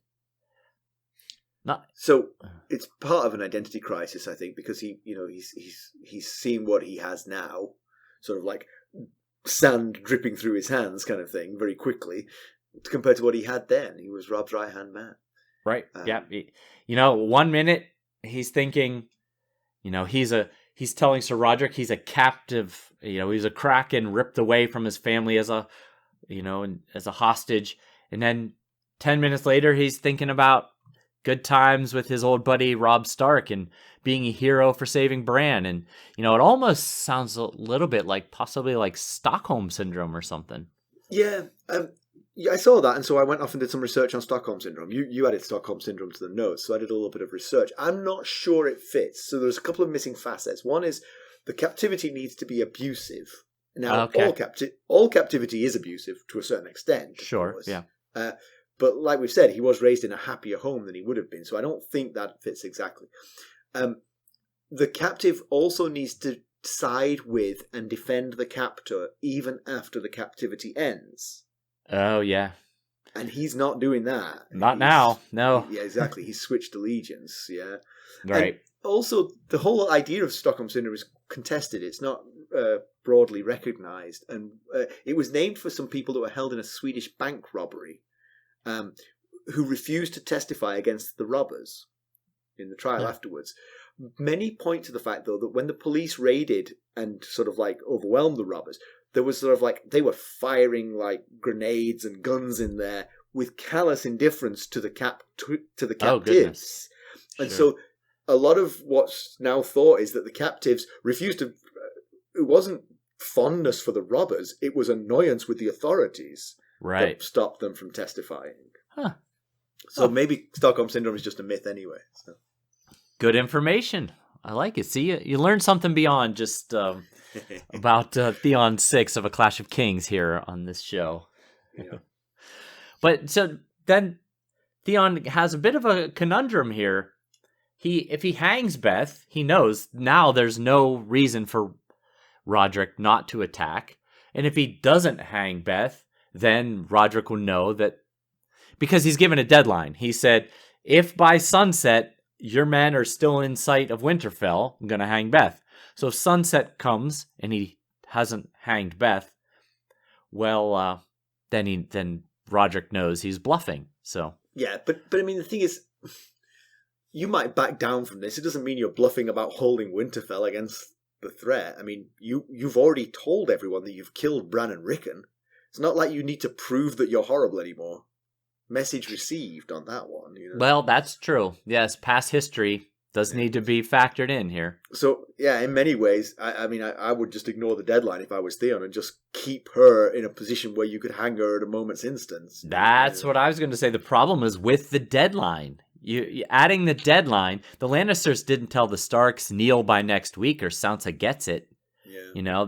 So it's part of an identity crisis, I think, because he's seen what he has now, sort of like sand dripping through his hands, kind of thing, very quickly, compared to what he had then. He was Robb's right hand man. Right. Yeah. 1 minute he's thinking, he's telling Sir Rodrik he's a captive, he's a kraken ripped away from his family as a hostage. And then 10 minutes later, he's thinking about good times with his old buddy Robb Stark and being a hero for saving Bran. And, it almost sounds a little bit like possibly like Stockholm Syndrome or something. Yeah. Yeah, I saw that, and so I went off and did some research on Stockholm Syndrome. You added Stockholm Syndrome to the notes, so I did a little bit of research. I'm not sure it fits. So there's a couple of missing facets. One is the captivity needs to be abusive. Now, all captivity is abusive to a certain extent. Sure, yeah. But like we've said, he was raised in a happier home than he would have been, so I don't think that fits exactly. The captive also needs to side with and defend the captor even after the captivity ends. Oh, yeah. And he's not doing that. Not now, no. Yeah, exactly. He's switched allegiance, yeah. Right. And also, the whole idea of Stockholm Syndrome is contested. It's not broadly recognised. And it was named for some people that were held in a Swedish bank robbery who refused to testify against the robbers in the trial afterwards. Many point to the fact, though, that when the police raided and sort of like overwhelmed the robbers, there was sort of like they were firing like grenades and guns in there with callous indifference to the captives. And so a lot of what's now thought is that the captives refused to. It wasn't fondness for the robbers; it was annoyance with the authorities that stopped them from testifying. Huh. So maybe Stockholm Syndrome is just a myth anyway. So. Good information. I like it. See, you learned something beyond just about Theon 6 of A Clash of Kings here on this show. Yeah. But so then Theon has a bit of a conundrum here. If he hangs Beth, he knows now there's no reason for Rodrik not to attack. And if he doesn't hang Beth, then Rodrik will know that, because he's given a deadline. He said, if by sunset your men are still in sight of Winterfell, I'm going to hang Beth. So if sunset comes and he hasn't hanged Beth, well, then Rodrik knows he's bluffing. So yeah, but I mean, the thing is, you might back down from this. It doesn't mean you're bluffing about holding Winterfell against the threat. I mean, you've already told everyone that you've killed Bran and Rickon. It's not like you need to prove that you're horrible anymore. message received on that one. Well, that's true. Yes, past history does need to be factored in here. So, yeah, in many ways, I would just ignore the deadline if I was Theon and just keep her in a position where you could hang her at a moment's instance. That's what I was going to say. The problem is with the deadline. You adding the deadline, the Lannisters didn't tell the Starks kneel by next week or Sansa gets it. Yeah.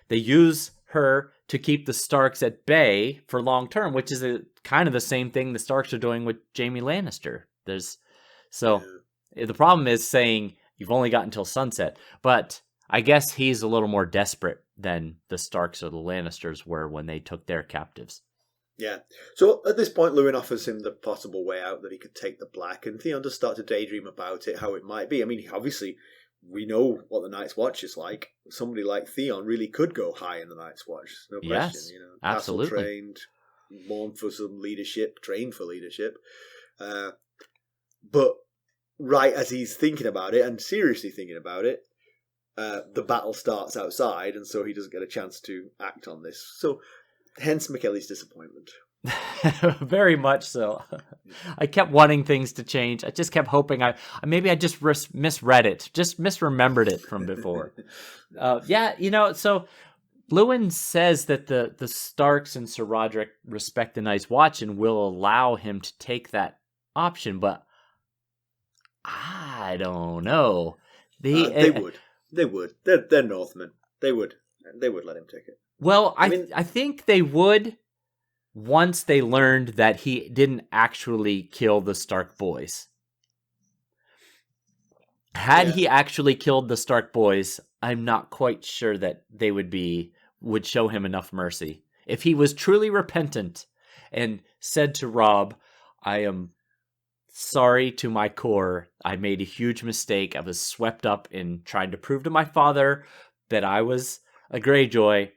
They use her to keep the Starks at bay for long term, which is kind of the same thing the Starks are doing with Jaime Lannister. The problem is saying you've only got until sunset, but I guess he's a little more desperate than the Starks or the Lannisters were when they took their captives. Yeah. So at this point, Luwin offers him the possible way out, that he could take the Black, and Theon does start to daydream about it, how it might be. I mean, obviously, we know what the Night's Watch is like. Somebody like Theon really could go high in the Night's Watch. No question. Yes, absolutely. Castle trained, born for some leadership, trained for leadership. But right as he's thinking about it, and seriously thinking about it, the battle starts outside, and so he doesn't get a chance to act on this. So, hence Mackelly's disappointment. Very much so. I kept wanting things to change. I just kept hoping I just misread it, just misremembered it from before. So Luwin says that the Starks and Sir Rodrik respect the Night's Watch and will allow him to take that option, but I don't know. They would. They're Northmen. They would let him take it. Well, I think they would once they learned that he didn't actually kill the Stark boys. Had he actually killed the Stark boys, I'm not quite sure that they would show him enough mercy. If he was truly repentant and said to Robb, I am sorry to my core, I made a huge mistake. I was swept up in trying to prove to my father that I was a Greyjoy.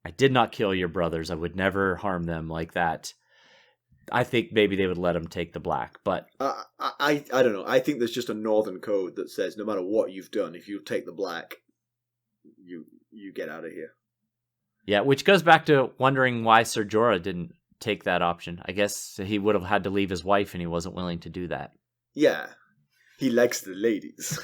I did not kill your brothers. I would never harm them like that. I think maybe they would let him take the Black, but I don't know. I think there's just a Northern code that says no matter what you've done, if you take the Black, you get out of here. Yeah, which goes back to wondering why Ser Jorah didn't take that option. I guess he would have had to leave his wife, and he wasn't willing to do that. Yeah, he likes the ladies.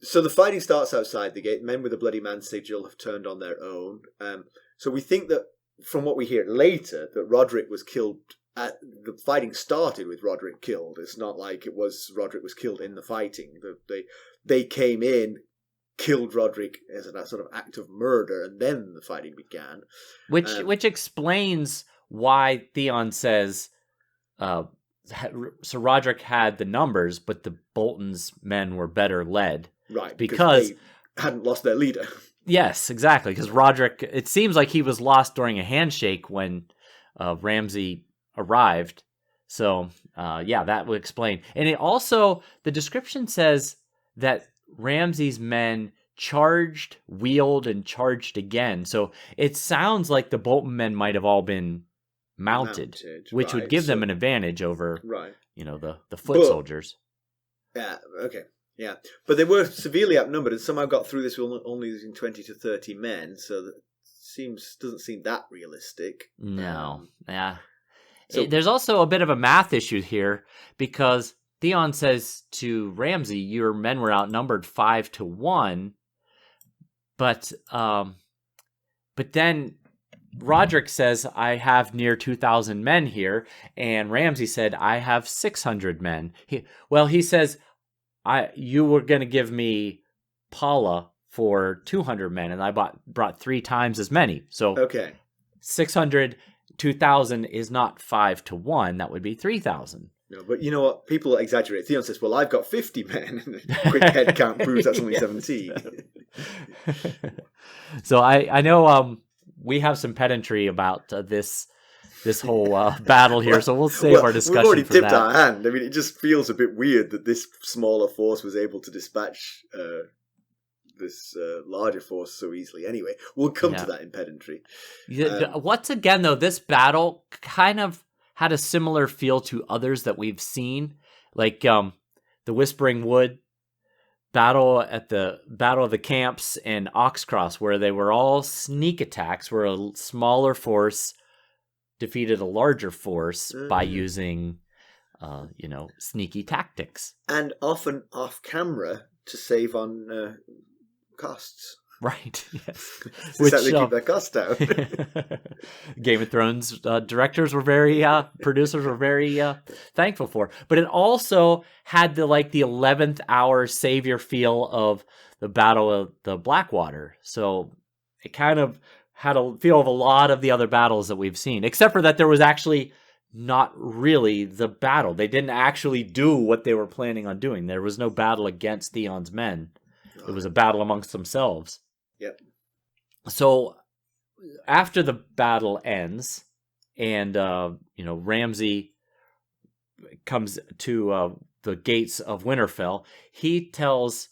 So the fighting starts outside the gate. Men with a bloody man sigil have turned on their own. So we think that, from what we hear later, that Rodrik was killed. The fighting started with Rodrik killed. It's not like it was Rodrik was killed in the fighting. They came in, killed Rodrik as a sort of act of murder, and then the fighting began. Which explains why Theon says Sir Rodrik had the numbers, but the Bolton's men were better led. Right, because they hadn't lost their leader. Yes, exactly, because Rodrik, it seems like he was lost during a handshake when Ramsay arrived. So, that would explain. And it also, the description says that Ramsay's men charged, wheeled, and charged again. So it sounds like the Bolton men might have all been mounted, which would give them an advantage over, the foot soldiers. Yeah, okay. Yeah, but they were severely outnumbered and somehow got through this with only using 20 to 30 men, so that doesn't seem that realistic. No, So, there's also a bit of a math issue here, because Theon says to Ramsay, your men were outnumbered 5-1, but then Rodrik says, I have near 2,000 men here, and Ramsay said, I have 600 men. He says, you were going to give me Paula for 200 men, and I brought 3 times as many. So 600, 2,000 is not 5-1. That would be 3,000. No, but you know what? People exaggerate. Theon says, well, I've got 50 men. And the quick head count proves that's only 17. So I know we have some pedantry about this whole battle here, so we'll save our discussion we've already for tipped that. our hand. I mean, it just feels a bit weird that this smaller force was able to dispatch this larger force so easily. Anyway, we'll come to that in pedantry. Once again, though, this battle kind of had a similar feel to others that we've seen, like the Whispering Wood battle at the Battle of the Camps and Oxcross, where they were all sneak attacks, where a smaller force defeated a larger force by using, sneaky tactics. And often off camera to save on costs. Right, yes. Which they keep their costs down. Game of Thrones producers were very thankful for. But it also had the 11th hour savior feel of the Battle of the Blackwater. So it kind of had a feel of a lot of the other battles that we've seen, except for that there was actually not really the battle. They didn't actually do what they were planning on doing. There was no battle against Theon's men. It was a battle amongst themselves. Yep. So after the battle ends and, Ramsay comes to the gates of Winterfell, he tells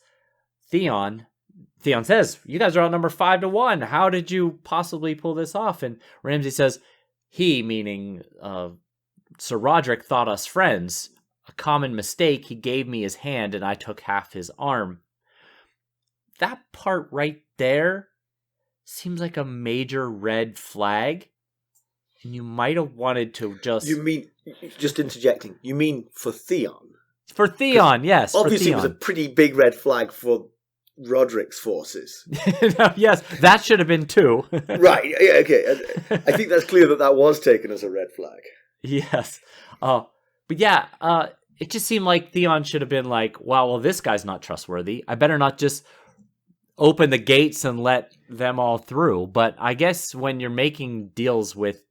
Theon says, "You guys are outnumbered 5-1. How did you possibly pull this off?" And Ramsay says, he, meaning Sir Rodrik, thought us friends. A common mistake. He gave me his hand and I took half his arm. That part right there seems like a major red flag. And you might have wanted to just... You mean, just interjecting, you mean for Theon? For Theon, yes. Obviously it was a pretty big red flag for Rodrik's forces. Yes, that should have been too. Right, yeah, okay. I think that's clear that was taken as a red flag. Yes. But yeah, it just seemed like Theon should have been like, wow, well, this guy's not trustworthy. I better not just open the gates and let them all through. But I guess when you're making deals with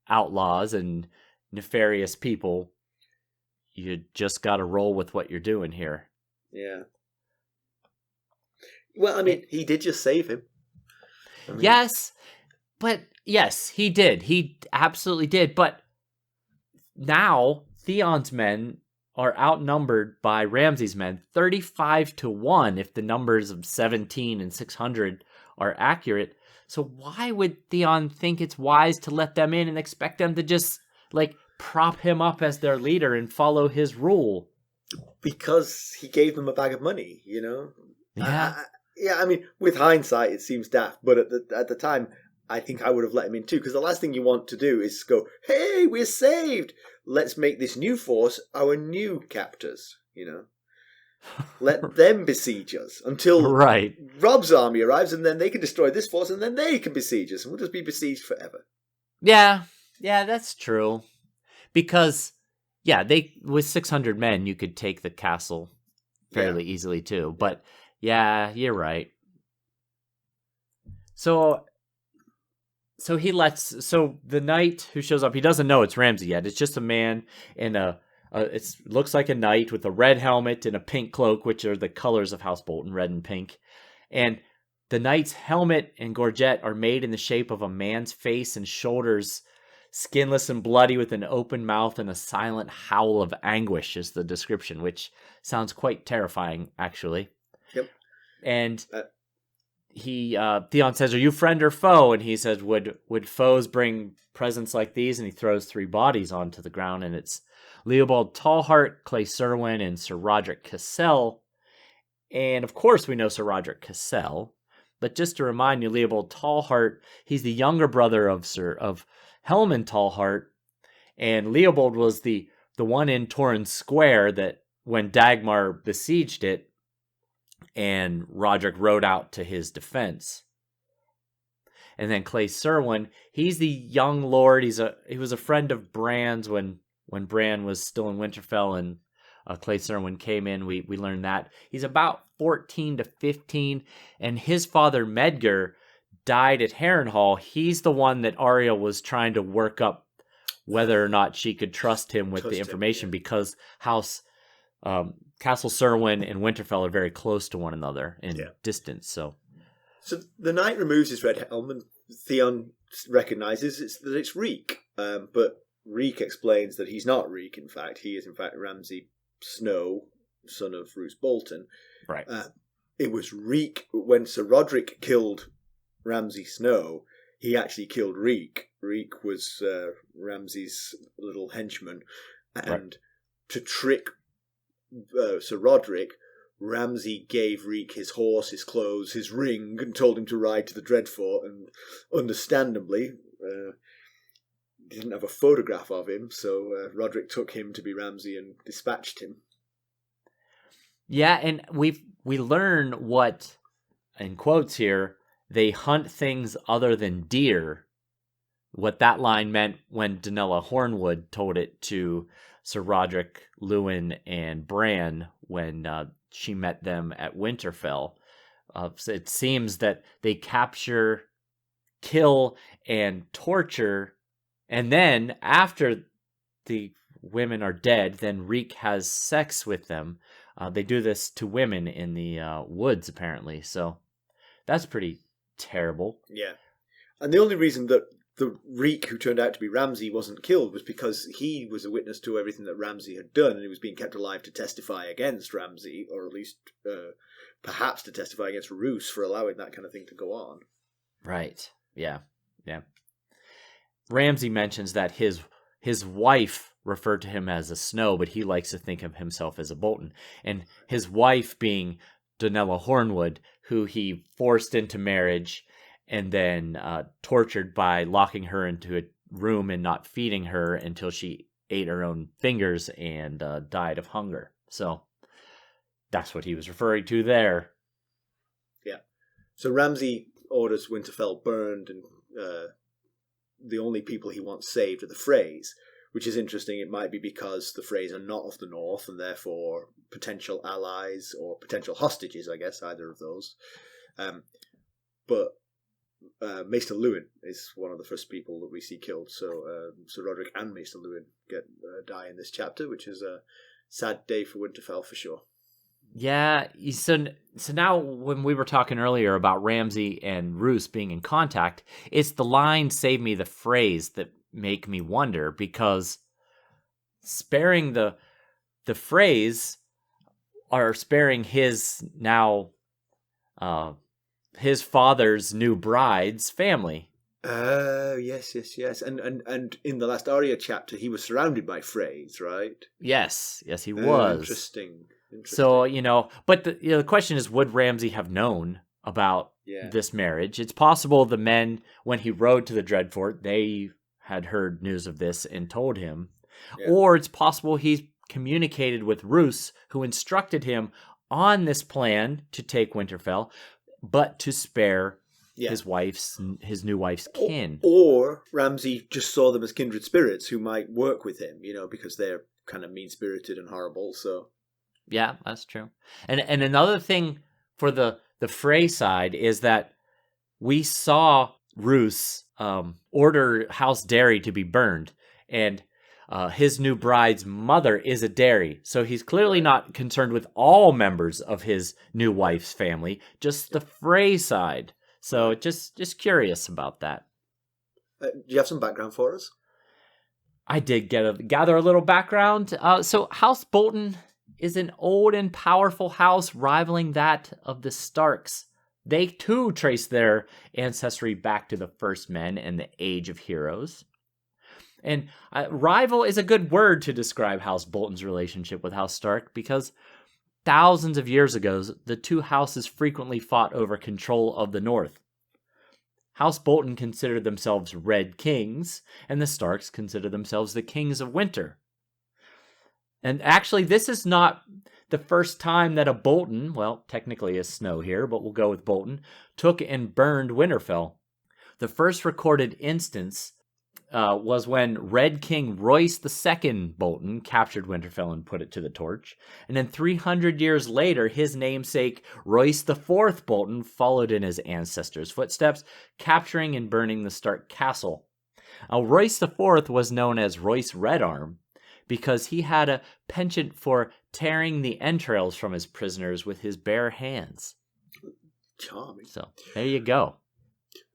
outlaws and nefarious people, you just got to roll with what you're doing here. Yeah. Well, I mean, he did just save him. Yes, he did. He absolutely did. But now Theon's men are outnumbered by Ramsay's men 35-1 if the numbers of 17 and 600 are accurate. So why would Theon think it's wise to let them in and expect them to just prop him up as their leader and follow his rule? Because he gave them a bag of money, Yeah. Yeah, I mean, with hindsight, it seems daft, but at the time, I think I would have let him in too, because the last thing you want to do is go, "Hey, we're saved! Let's make this new force our new captors," Let them besiege us until Rob's army arrives, and then they can destroy this force, and then they can besiege us, and we'll just be besieged forever. Yeah, that's true. Because, with 600 men, you could take the castle fairly easily too, but... Yeah, you're right. So the knight who shows up, he doesn't know it's Ramsay yet. It's just a man in it looks like a knight with a red helmet and a pink cloak, which are the colors of House Bolton, red and pink. And the knight's helmet and gorget are made in the shape of a man's face and shoulders, skinless and bloody with an open mouth and a silent howl of anguish is the description, which sounds quite terrifying, actually. Yep. And Theon says, "Are you friend or foe?" And he says, "Would foes bring presents like these?" And he throws 3 bodies onto the ground, and it's Leopold Tallheart, Clay Serwyn, and Sir Rodrik Cassel. And of course, we know Sir Rodrik Cassel. But just to remind you, Leopold Tallheart, he's the younger brother of Helman Tallheart, and Leopold was the one in Torrhen Square that when Dagmar besieged it, and Rodrik rode out to his defense. And then Clay Serwyn, he's the young lord. He was a friend of Bran's when Bran was still in Winterfell, and Clay Serwyn came in. We learned that he's about 14 to 15, and his father Medgar died at Harrenhal. He's the one that Arya was trying to work up whether or not she could trust him with the information, because Castle Serwyn and Winterfell are very close to one another in distance. So the knight removes his red helm, and Theon recognizes that it's Reek. But Reek explains that he's not Reek. In fact, he is in fact Ramsay Snow, son of Roose Bolton. Right. It was Reek when Sir Rodrik killed Ramsay Snow. He actually killed Reek. Reek was Ramsay's little henchman, and to trick Sir Rodrik, Ramsay gave Reek his horse, his clothes, his ring, and told him to ride to the Dreadfort. And understandably, didn't have a photograph of him, so Rodrik took him to be Ramsay and dispatched him. Yeah, and we learn what, in quotes here, they hunt things other than deer. What that line meant when Danella Hornwood told it to Sir Rodrik, Luwin, and Bran when she met them at Winterfell. So it seems that they capture, kill, and torture, and then after the women are dead, then Reek has sex with them. They do this to women in the woods, apparently. So that's pretty terrible. Yeah. And the only reason that the Reek, who turned out to be Ramsay, wasn't killed was because he was a witness to everything that Ramsay had done, and he was being kept alive to testify against Ramsay, or at least perhaps to testify against Roose for allowing that kind of thing to go on. Right. Yeah. Ramsay mentions that his wife referred to him as a Snow, but he likes to think of himself as a Bolton. And his wife being Danella Hornwood, who he forced into marriage and then tortured by locking her into a room and not feeding her until she ate her own fingers and died of hunger. So that's what he was referring to there. Yeah. So Ramsay orders Winterfell burned, and the only people he wants saved are the Freys, which is interesting. It might be because the Freys are not of the North and therefore potential allies or potential hostages, I guess, either of those. But Maester Luwin is one of the first people that we see killed. So Rodrik and Maester Luwin die in this chapter, which is a sad day for Winterfell for sure. Yeah, so now when we were talking earlier about Ramsay and Roose being in contact, it's the line "save me the Freys" that make me wonder, because sparing the Freys are sparing his now his father's new bride's family. Yes. And in the last Arya chapter, he was surrounded by Freys, right? Yes, he was. Interesting. So, but the question is, would Ramsay have known about this marriage? It's possible the men, when he rode to the Dreadfort, they had heard news of this and told him. Yeah. Or it's possible he's communicated with Roose, who instructed him on this plan to take Winterfell, but to spare his new wife's kin. Or Ramsay just saw them as kindred spirits who might work with him, because they're kind of mean-spirited and horrible, so... Yeah, that's true. And another thing for the Frey side is that we saw Roose order House Derry to be burned, and his new bride's mother is a Derry, so he's clearly not concerned with all members of his new wife's family, just the Frey side. So just curious about that. Do you have some background for us? I did gather a little background. So House Bolton is an old and powerful house rivaling that of the Starks. They too trace their ancestry back to the First Men and the Age of Heroes. And rival is a good word to describe House Bolton's relationship with House Stark, because thousands of years ago, the two houses frequently fought over control of the North. House Bolton considered themselves Red Kings, and the Starks considered themselves the Kings of Winter. And actually, this is not the first time that a Bolton, well, technically a Snow here, but we'll go with Bolton, took and burned Winterfell. The first recorded instance was when Red King Royce II Bolton captured Winterfell and put it to the torch. And then 300 years later, his namesake Royce IV Bolton followed in his ancestors' footsteps, capturing and burning the Stark castle. Royce IV was known as Royce Redarm, because he had a penchant for tearing the entrails from his prisoners with his bare hands. Charming. So, there you go.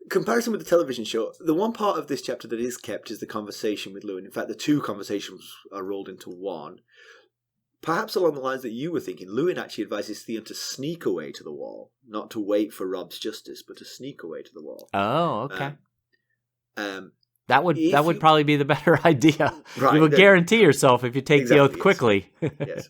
Comparison with the television show, the one part of this chapter that is kept is the conversation with Luwin. In fact, the two conversations are rolled into one. Perhaps along the lines that you were thinking, Luwin actually advises Theon to sneak away to the wall, not to wait for Robb's justice, but to sneak away to the wall. Oh, okay. That would probably be the better idea. Right, you would guarantee yourself if you take the oath quickly. Yes.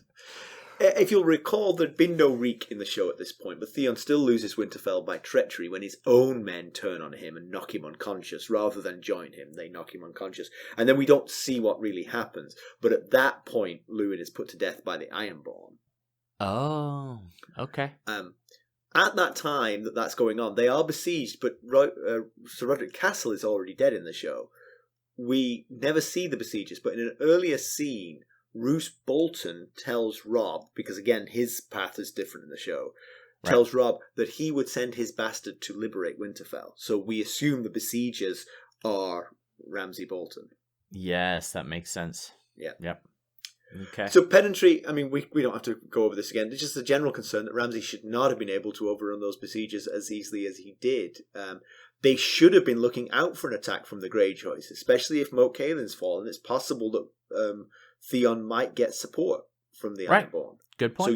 If you'll recall, there'd been no Reek in the show at this point, but Theon still loses Winterfell by treachery when his own men turn on him and knock him unconscious. Rather than join him, they knock him unconscious. And then we don't see what really happens. But at that point, Luwin is put to death by the Ironborn. Oh, okay. At that time that's going on, they are besieged, but Sir Rodrik Cassel is already dead in the show. We never see the besiegers, but in an earlier scene, Roose Bolton tells Robb, because again his path is different in the show, tells Robb that he would send his bastard to liberate Winterfell. So we assume the besiegers are Ramsay Bolton. Yes, that makes sense. Yeah. Yep. Okay. So pedantry, I mean, we don't have to go over this again. It's just a general concern that Ramsay should not have been able to overrun those besiegers as easily as he did. They should have been looking out for an attack from the Greyjoys, especially if Moat Caelin's fallen. It's possible that Theon might get support from the Ironborn. Good point. So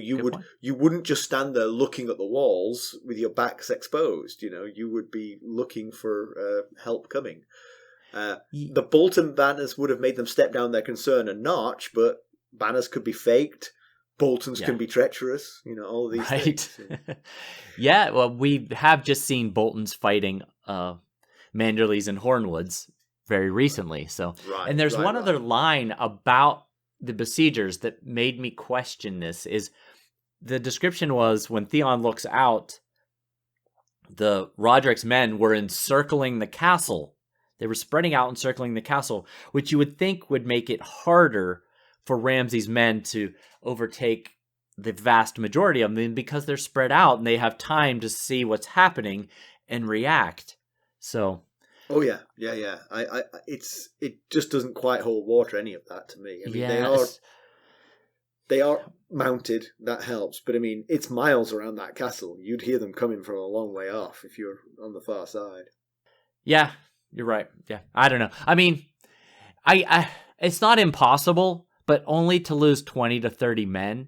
you wouldn't just stand there looking at the walls with your backs exposed. You would be looking for help coming. The Bolton banners would have made them step down their concern a notch, but banners could be faked. Boltons can be treacherous. All of these things. Yeah, well, we have just seen Boltons fighting Manderleys and Hornwoods very recently. So, and there's one other line about the besiegers that made me question this. Is the description was when Theon looks out, the Rodrik's men were encircling the castle. They were spreading out, encircling the castle, which you would think would make it harder for Ramsay's men to overtake the vast majority of them because they're spread out and they have time to see what's happening and react. So, oh yeah. It just doesn't quite hold water, any of that, to me. I mean, they are mounted. That helps, but I mean, it's miles around that castle. You'd hear them coming from a long way off if you're on the far side. Yeah, you're right. Yeah, I don't know. I mean, I it's not impossible, but only to lose 20 to 30 men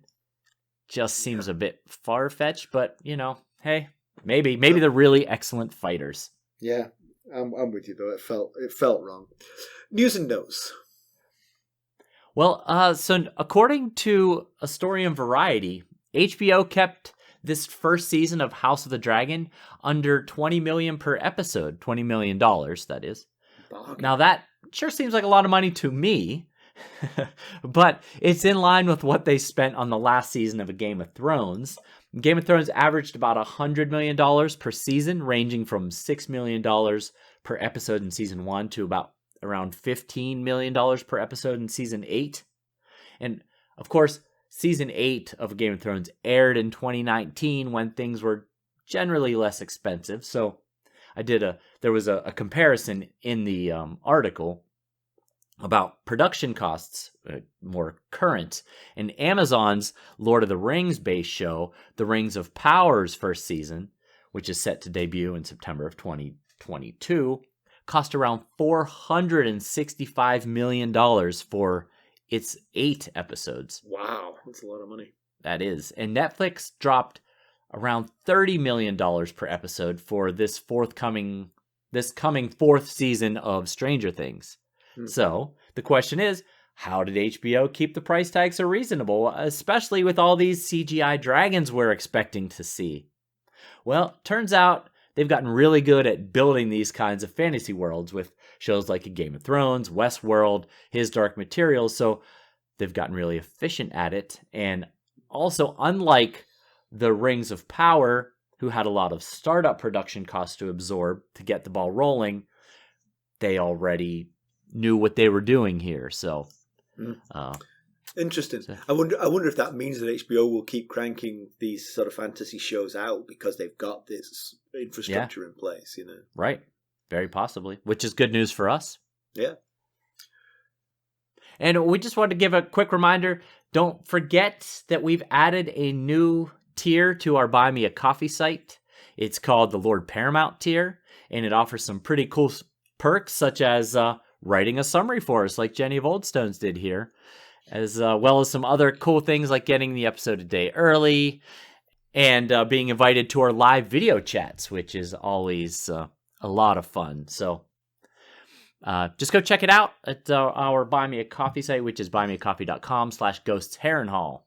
just seems a bit far-fetched. But hey, maybe they're really excellent fighters. Yeah, I'm with you though. It felt wrong. News and notes. Well, so according to a story in Variety, HBO kept this first season of House of the Dragon under $20 million per episode. $20 million, that is. Bargain. Now that sure seems like a lot of money to me, but it's in line with what they spent on the last season of A Game of Thrones. Game of Thrones averaged about $100 million per season, ranging from $6 million per episode in season 1 to about around $15 million per episode in season 8. And of course, season 8 of Game of Thrones aired in 2019 when things were generally less expensive. So there was a comparison in the article about production costs, more current. And Amazon's Lord of the Rings based show, The Rings of Power's first season, which is set to debut in September of 2022, cost around $465 million for its 8 episods. Wow, that's a lot of money. That is. And Netflix dropped around $30 million per episode for this coming 4th season of Stranger Things. So the question is, how did HBO keep the price tag so reasonable, especially with all these CGI dragons we're expecting to see? Well, turns out they've gotten really good at building these kinds of fantasy worlds with shows like A Game of Thrones, Westworld, His Dark Materials, so they've gotten really efficient at it. And also, unlike the Rings of Power, who had a lot of startup production costs to absorb to get the ball rolling, they already knew what they were doing here. So interesting. I wonder if that means that HBO will keep cranking these sort of fantasy shows out because they've got this infrastructure in place, Right. Very possibly, which is good news for us. Yeah. And we just wanted to give a quick reminder, don't forget that we've added a new tier to our Buy Me a Coffee site. It's called the Lord Paramount tier, and it offers some pretty cool perks such as writing a summary for us like Jenny of Oldstones did here, as well as some other cool things like getting the episode a day early and being invited to our live video chats, which is always a lot of fun. So just go check it out at our Buy Me a Coffee site, which is buymeacoffee.com/ghostsharrenhall.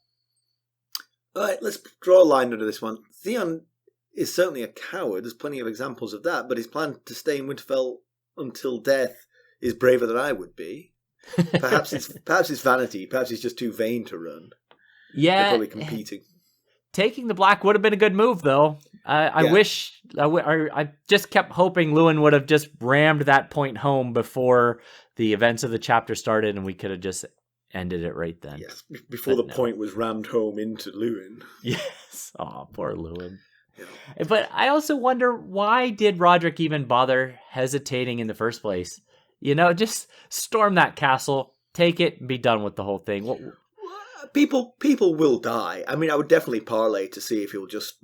All right, let's draw a line under this one. Theon is certainly a coward. There's plenty of examples of that, but his plan to stay in Winterfell until death is braver than I would be. Perhaps it's vanity. Perhaps he's just too vain to run. Yeah, they're probably competing. Taking the black would have been a good move, though. I wish I just kept hoping Luwin would have just rammed that point home before the events of the chapter started, and we could have just ended it right then. Yes, before the point was rammed home into Luwin. Yes. Oh, poor Luwin. Yeah. But I also wonder, why did Rodrik even bother hesitating in the first place? Just storm that castle, take it, and be done with the whole thing. People will die. I mean, I would definitely parlay to see if he'll just,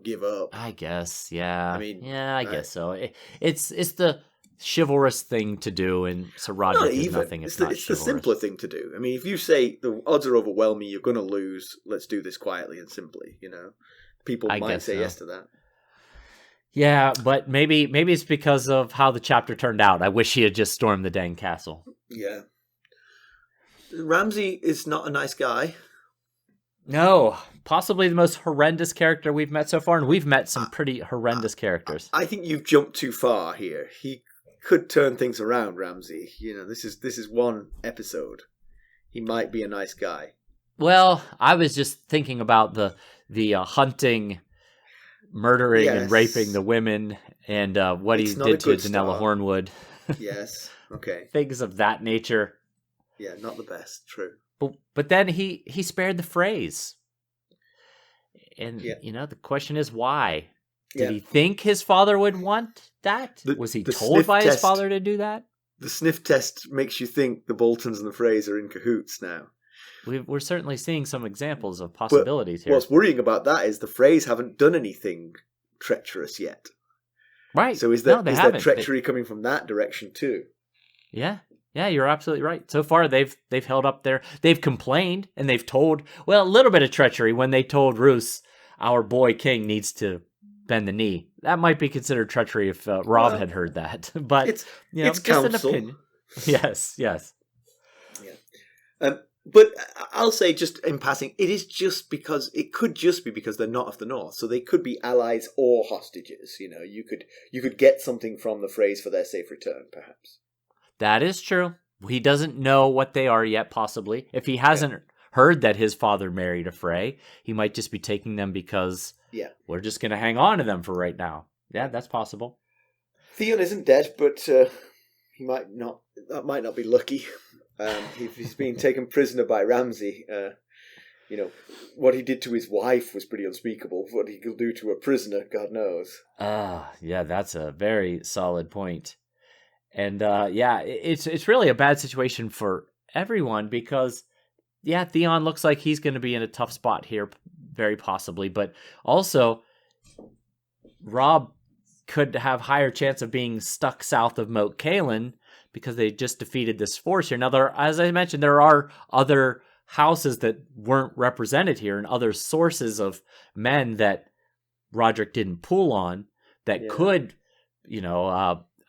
give up. I guess, yeah. I mean, I guess so. It's the chivalrous thing to do, and Sir Rodrik is nothing. It's not chivalrous. The simpler thing to do. I mean, if you say the odds are overwhelming, you're going to lose. Let's do this quietly and simply. People might say yes to that. Yeah, but maybe it's because of how the chapter turned out. I wish he had just stormed the dang castle. Yeah. Ramsay is not a nice guy. No, possibly the most horrendous character we've met so far, and we've met some pretty horrendous characters. I think you've jumped too far here. He could turn things around, Ramsay. This is one episode. He might be a nice guy. Well, I was just thinking about the hunting, murdering, and raping the women, and what he did to Danella Hornwood. Yes. Okay. Things of that nature. Yeah, not the best. True. But then he spared the phrase. And, the question is why? Did he think his father would want that? Was he told by his father to do that? The sniff test makes you think the Boltons and the Freys are in cahoots now. We're certainly seeing some examples of possibilities here. What's worrying about that is the Freys haven't done anything treacherous yet. Right. So is there treachery coming from that direction too? Yeah. Yeah, you're absolutely right. So far, they've held up they've complained, and they've told, a little bit of treachery when they told Roose, our boy king needs to bend the knee. That might be considered treachery if Robb had heard that. But, it's just counsel. an opinion. Yes. Yeah. But I'll say, just in passing, it could just be because they're not of the North. So they could be allies or hostages. You could get something from the Freys for their safe return, perhaps. That is true. He doesn't know what they are yet, possibly. If he hasn't heard that his father married a Frey, he might just be taking them because we're just going to hang on to them for right now. Yeah, that's possible. Theon isn't dead, but he might not. That might not be lucky. If he's being taken prisoner by Ramsay, what he did to his wife was pretty unspeakable. What he could do to a prisoner, God knows. Yeah, that's a very solid point. And it's really a bad situation for everyone because, Theon looks like he's going to be in a tough spot here, very possibly. But also, Robb could have higher chance of being stuck south of Moat Cailin because they just defeated this force here. Now, as I mentioned, there are other houses that weren't represented here and other sources of men that Rodrik didn't pull on that could,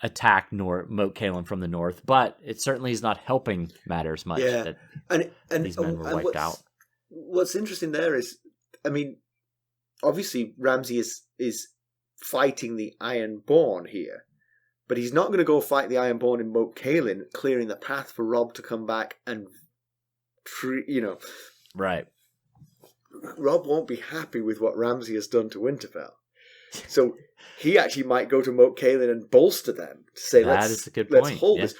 attack Moat Cailin from the north, but it certainly is not helping matters much that these men were wiped out. What's interesting there is, obviously Ramsay is fighting the Ironborn here, but he's not going to go fight the Ironborn in Moat Cailin, clearing the path for Robb to come back and, Right. Robb won't be happy with what Ramsay has done to Winterfell. So he actually might go to Moat Cailin and bolster them to say, let's hold this.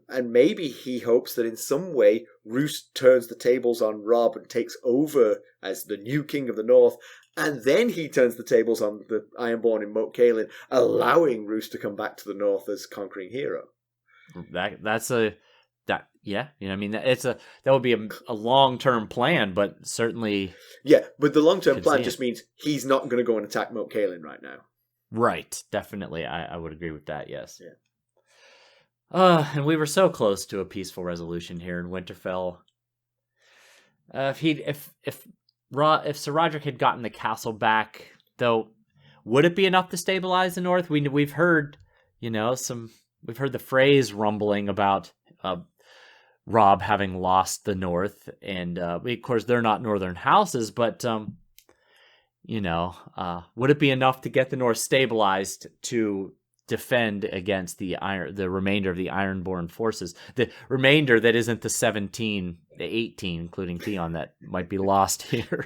And maybe he hopes that in some way Roose turns the tables on Robb and takes over as the new king of the North, and then he turns the tables on the Ironborn in Moat Cailin, allowing Roose to come back to the North as conquering hero. That would be a long-term plan, but certainly... Yeah, but the long-term plan just means he's not going to go and attack Moat Cailin right now. Right, definitely. I would agree with that, yes. Yeah. And we were so close to a peaceful resolution here in Winterfell. If Sir Rodrik had gotten the castle back, though, would it be enough to stabilize the North? We've heard, we've heard the phrase rumbling about Robb having lost the North, and of course they're not northern houses, but would it be enough to get the North stabilized to defend against the remainder of the Ironborn forces? The remainder that isn't the 17, the 18, including Theon, that might be lost here.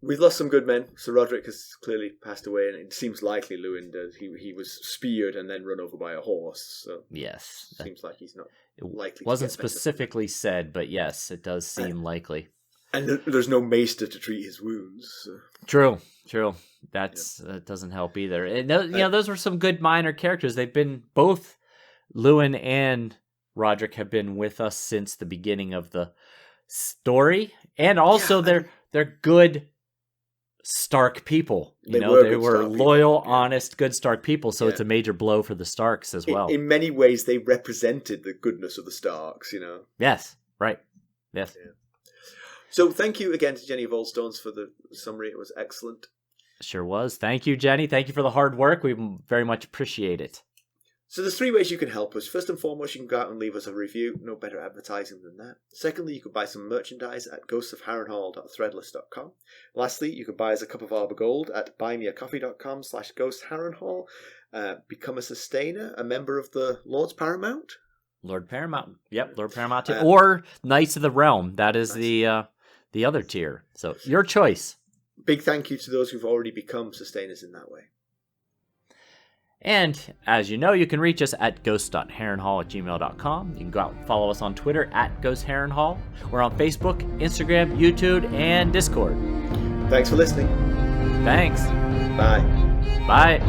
We've lost some good men. So Rodrik has clearly passed away, and it seems likely Luwin does. He was speared and then run over by a horse. So yes, seems like he's not likely. It wasn't specifically said, but yes, it does seem likely. And there's no maester to treat his wounds. So. True. That doesn't help either. And those were some good minor characters. They've been both Luwin and Rodrik have been with us since the beginning of the story, and also they're good Stark people. They were loyal, honest, good Stark people. So it's a major blow for the Starks as well. In many ways, they represented the goodness of the Starks. Yes, right. Yes. Yeah. So thank you again to Jenny Volstones for the summary. It was excellent. Sure was. Thank you, Jenny. Thank you for the hard work. We very much appreciate it. So there's 3 ways you can help us. First and foremost, you can go out and leave us a review. No better advertising than that. Secondly, you can buy some merchandise at ghostsofharrenhal.threadless.com. Lastly, you can buy us a cup of Arbor Gold at buymeacoffee.com/ghostharrenhal. Become a sustainer, a member of the Lords Paramount. Lord Paramount. Yep, Lord Paramount. Or Knights of the Realm. That is the other tier. So your choice. Big thank you to those who've already become sustainers in that way. And as you know, you can reach us at ghost.harrenhall@gmail.com. You can go out and follow us on Twitter at @ghostharrenhall. We're on Facebook, Instagram, YouTube, and Discord. Thanks for listening. Thanks. Bye. Bye.